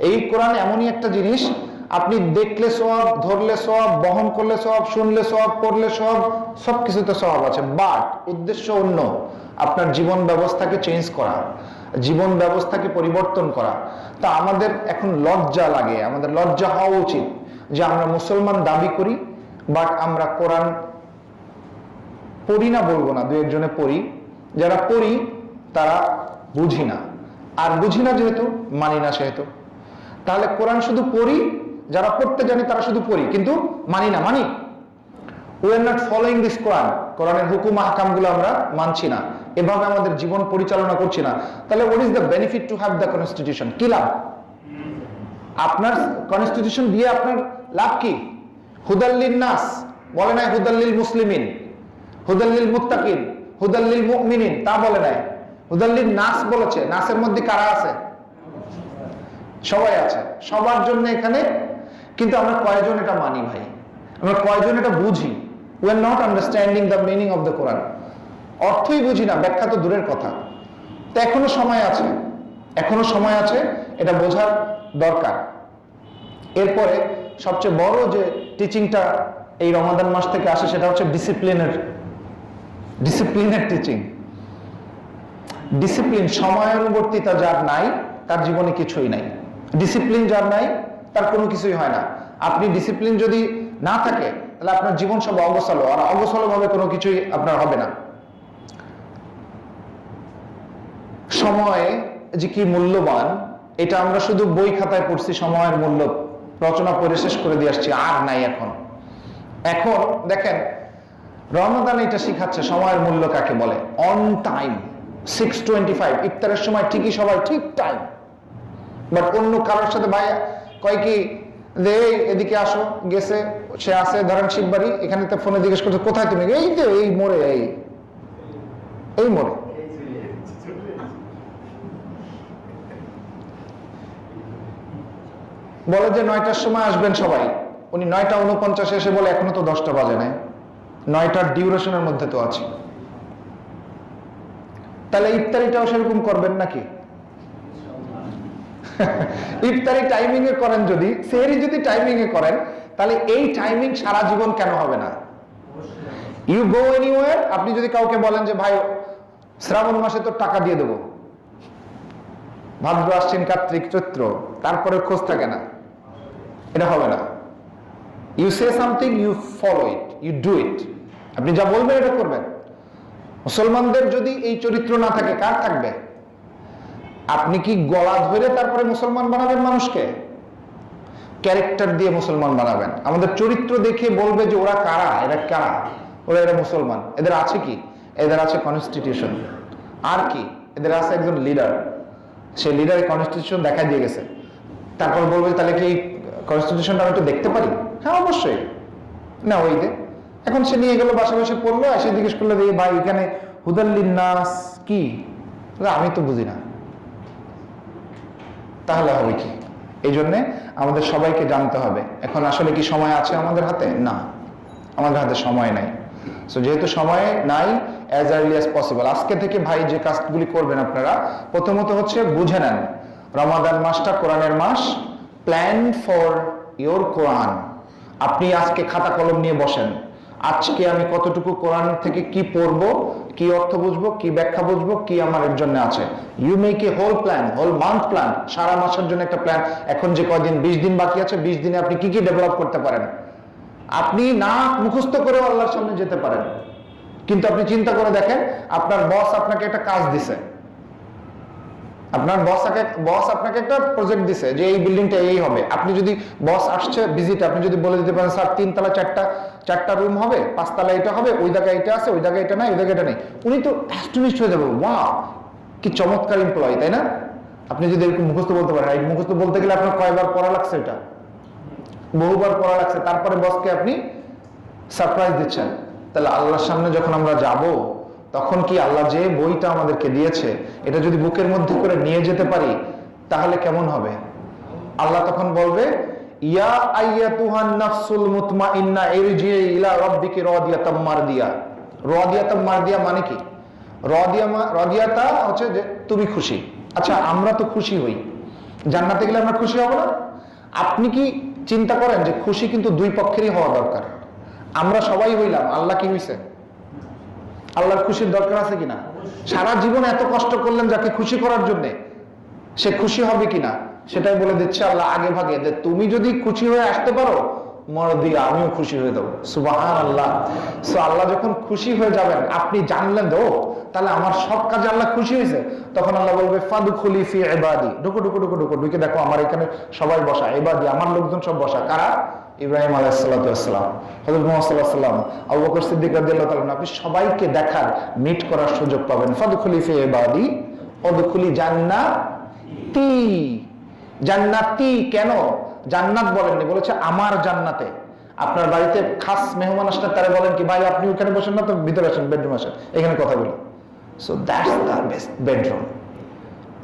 এই কোরআন এমনই একটা জিনিস, আপনি দেখলে সওয়াব, ধরলে সওয়াব, বহন করলে সওয়াব, শুনলে সওয়াব, পড়লে সওয়াব, সবকিছুতে সওয়াব আছে। বাট উদ্দেশ্য অন্য, আপনার জীবন ব্যবস্থাকে চেঞ্জ করা, জীবন ব্যবস্থাকে পরিবর্তন করা। তা আমাদের এখন লজ্জা লাগে, আমাদের লজ্জা হওয়া উচিত যে আমরা মুসলমান দাবি করি, বাট আমরা কোরআন পড়ি না, বলবো না, 2 একজনে পড়ি। যারা পড়ি তারা বুঝি না, আর বুঝি না যেহেতু মানি না সেহেতু। তাহলে কোরআন শুধু পড়ি, যারা পড়তে জানি তারা শুধু পড়ি, কিন্তু মানি না। মানি, we are not following this Quran. কোরআনের হুকুম আহকামগুলো আমরা মানছি না, এভাবে আমাদের জীবন পরিচালনা করছি না। তাহলে what is the benefit to have the constitution? কি লাভ? আপনার কনস্টিটিউশন দিয়ে আপনার লাভ কি? হুদাল্লিন নাস বলে নাই, হুদাল্লিল মুসলিমিন, হুদাল্লিল মুত্তাকিন, হুদাল্লিল মুমিনিন, তা বলে নাই, হুদাল্লিন নাস বলেছে। নাসের মধ্যে কারা আছে? সবাই আছে, সবার জন্য এখানে। কিন্তু আমরা কয়জন এটা মানি ভাই? আমরা কয়জন এটা বুঝি? We are not understanding the meaning of the Quran. অর্থই বুঝি না, ব্যাখ্যা তো দূরের কথা। তো এখনো সময় আছে, এখনো সময় আছে, এটা বোঝার দরকার। এরপরে সবচেয়ে বড় যে টিচিংটা এই রমাদান মাস থেকে আসে, সেটা হচ্ছে ডিসিপ্লিনের টিচিং। ডিসিপ্লিন, সময়ানুবর্তিতা যার নাই তার জীবনে কিছুই নাই। ডিসিপ্লিন যার নাই তার কোনো কিছুই হয় না। আপনি ডিসিপ্লিন যদি না থাকে তাহলে আপনার জীবন সব অগোছালো, আর অগোছালো ভাবে কোনো কিছুই আপনার হবে না। সময় যে কি মূল্যবান, এটা আমরা শুধু বই খাতায় পড়ছি, সময়ের মূল্য রচনা পড়ে শেষ করে দিয়ে আসছি, আর নাই এখন। এখন দেখেন রমাদান এটা শিখাচ্ছে সময়ের মূল্য কাকে বলে। অন টাইম, 6:25 ইফতারের সময় ঠিকই সবাই ঠিক টাইম। বাট অন্য কারোর সাথে ভাই কয় কি যে এদিকে আসো, গেছে, সে আসে ধরেন শিববাড়ি, এখানে তো ফোনে জিজ্ঞেস করছে কোথায় তুমি? এই যে এই মোড়ে, এই মোড়ে। বলে যে 9টার সময় আসবেন সবাই, উনি 9:49 এসে বলে এখনো তো 10টা বাজে নাই, 9টার ডিউরেশনের মধ্যে তো আছে। তাহলে ইফতারিটাও সেরকম করবেন নাকি? ইফতারি টাইমিং এ করেন, যদি সেহরি যদি টাইমিং এ করেন, তাহলে এই টাইমিং সারা জীবন কেন হবে না? ইউ গো এনিওয়্যার, আপনি যদি কাউকে বলেন যে ভাই শ্রাবণ মাসে তো টাকা দিয়ে দেবো, ভাদ্র আশ্বিন কার্তিক চৈত্র, তারপরে খোঁজ থাকে না, এটা হবে না। You say something, you follow it, you do it. আপনি যা বলবেন এটা করবেন। মুসলমানদের যদি এই চরিত্র না থাকে, কার থাকবে? আপনি কি গলা ধরে তারপরে মুসলমান বানাবেন মানুষকে? ক্যারেক্টার দিয়ে মুসলমান বানাবেন। আমাদের চরিত্র দেখে বলবে যে ওরা কারা, এরা কারা, এরা মুসলমান। এদের আছে কি? এদের আছে কনস্টিটিউশন। আর কি? এদের আছে একজন লিডার, সেই লিডারের কনস্টিটিউশন দেখা দিয়ে গেছে। তারপর বলবে তাহলে কি কনস্টিটিউশনটা আমি একটু দেখতে পারি? হ্যাঁ অবশ্যই, না ওই দে। এখন সে নিয়ে গেল, বাসা বসে পড়লো, এসে জিজ্ঞেস করলো যে ভাই এখানে হুদাল্লিন নাস কি? আমি তো বুঝি না। তাহলে হবে কি? এই জন্যে আমাদের সবাইকে জানতে হবে। এখন আসলে কি সময় আছে আমাদের হাতে? না, আমাদের হাতে সময় নাই। সো যেহেতু সময় নাই, অ্যাজ আর্লি অ্যাজ পসিবল আজকে থেকে ভাই যে কাজগুলি করবেন আপনারা, প্রথমত হচ্ছে বুঝে নেন রমাদান মাসটা কোরআনের মাস। প্ল্যান ফর ইওর কোরআন। আপনি আজকে খাতা কলম নিয়ে বসেন, আজকে আমি কতটুকু কোরআন থেকে কি পড়বো, কি অর্থ বুঝবো, কি ব্যাখ্যা বুঝবো, কি আমার এর জন্য আছে। You make a whole plan, whole month plan, সারা মাসের জন্য একটা প্ল্যান। এখন যে কয়দিন, 20 দিন বাকি আছে, 20 দিনে আপনি কি কি ডেভেলপ করতে পারেন। আপনি না মুখস্থ করেও আল্লাহর সামনে যেতে পারেন, কিন্তু আপনি চিন্তা করে দেখেন, আপনার বস আপনাকে একটা কাজ দিছে, আপনার বস আপনাকে একটা প্রজেক্ট দিছে যে এই বিল্ডিংটা এই হবে। আপনি যদি বস আসছে ভিজিট, আপনি যদি বলে দিতে পারেন স্যার 3 তলা 4টা রুম হবে, 5 তলা এটা হবে, ওই জায়গায় এটা আছে, ওই জায়গায় এটা নাই, ওই জায়গায় এটা নেই, উনি তো অ্যাস্টনিশড হয়ে যাবে। ওয়াও, কি চমৎকার এমপ্লয়ি, তাই না? আপনি যদি এরকম মুখস্থ বলতে পারেন। এই মুখস্থ বলতে গেলে আপনার কয়বার পড়া লাগছে? এটা বহুবার পড়া লাগছে। তারপরে বসকে আপনি সারপ্রাইজ দিচ্ছেন। তাহলে আল্লাহর সামনে যখন আমরা যাব, তখন কি আল্লাহ যে বইটা আমাদেরকে দিয়েছে, এটা যদি বুকের মধ্যে করে নিয়ে যেতে পারি, তাহলে কেমন হবে? আল্লাহ তখন বলবে, ইয়া আইয়াতুহান নাফসুল মুতমাইন্না ইরজি ইলা রাব্বিকি রাদিয়াতাম মারদিয়া। রাদিয়াতাম মারদিয়া মানে কি? রাদিয়াতা হচ্ছে যে তুমি খুশি। আচ্ছা, আমরা তো খুশি হই, জান্নাতে গেলে আমরা খুশি হব না? আপনি কি চিন্তা করেন যে খুশি কিন্তু দুই পক্ষেরই হওয়া দরকার। আমরা সবাই হইলাম, আল্লাহ কি হইছে? আল্লাহর খুশির দরকার আছে কিনা? সারা জীবন এত কষ্ট করলেন যাকে খুশি করার জন্য, সে খুশি হবে কিনা সেটাই বলে দিচ্ছে আল্লাহ আগে ভাগে, যে তুমি যদি খুশি হয়ে আসতে পারো, মরদিয়া আমিও খুশি হয়ে দেবো। সুবহানাল্লাহ। সো আল্লাহ যখন খুশি হয়ে যাবেন, আপনি জানলেন ও তাহলে আমার সব কাজে আল্লাহ খুশি হয়েছে, তখন আল্লাহ বলবে ফাদখুলি ফি ইবাদি, ঢুকো ঢুকো ঢুকো ঢুকো, ঢুকে দেখো আমার এখানে সবাই বসা, ইবাদি আমার লোকজন সব বসা। কারা? ইব্রাহিম আলাইহিস সালাতু ওয়াস সালাম, হযরত মুহাম্মদ সাল্লাল্লাহু আলাইহি ওয়াসাল্লাম, আবু বকর সিদ্দিক রাদিয়াল্লাহু তাআলা। আপনি সবাইকে দেখার, মিট করার সুযোগ পাবেন। ফাদখুলি ফি ইবাদি ওয়াদখুলি জান্নাতি। জান্নাতি কেন? জান্নাত বলেননি, বলেছে আমার জান্নাতে। আপনার বাড়িতে খাস মেহমান আসলে তারা বলেন কি, ভাই আপনি ওখানে বসেন না তো, ভিতরে আসেন, বেডরুম আসেন, এখানে কথা বলি। So that's the best bedroom,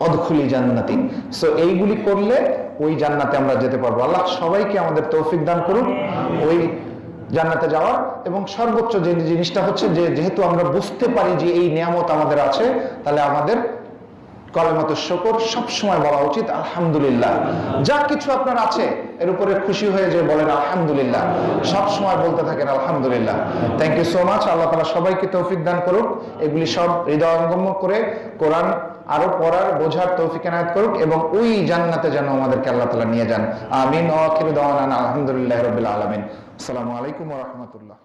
অদখুলি জান্নাতি। সো এইগুলি করলে ওই জান্নাতে আমরা যেতে পারবো। আল্লাহ সবাইকে আমাদের তৌফিক দান করুন ওই জান্নাতে যাওয়ার। এবং সর্বোচ্চ যে জিনিসটা হচ্ছে যে যেহেতু আমরা বুঝতে পারি যে এই নিয়ামত আমাদের আছে, তাহলে আমাদের কলেমাতুশ শুকর সবসময় বলা উচিত আলহামদুলিল্লাহ। যা কিছু আপনার আছে এর উপরে খুশি হয়ে যে বলেন আলহামদুলিল্লাহ, সবসময় বলতে থাকেন আলহামদুলিল্লাহ। Thank you so much. আল্লাহ তাআলা সবাইকে তৌফিক দান করুক, এগুলি সব হৃদয়ঙ্গম করে কোরআন আরো পড়ার, বোঝার তৌফিক এনায়েত করুক, এবং ওই জান্নাতে যেন আমাদেরকে আল্লাহ তাআলা নিয়ে যান। আমিন। ওয়া আখিরু দাওয়ানা আলহামদুলিল্লাহি রাব্বিল আলামিন। আসসালামু আলাইকুম ওয়া রাহমাতুল্লাহ।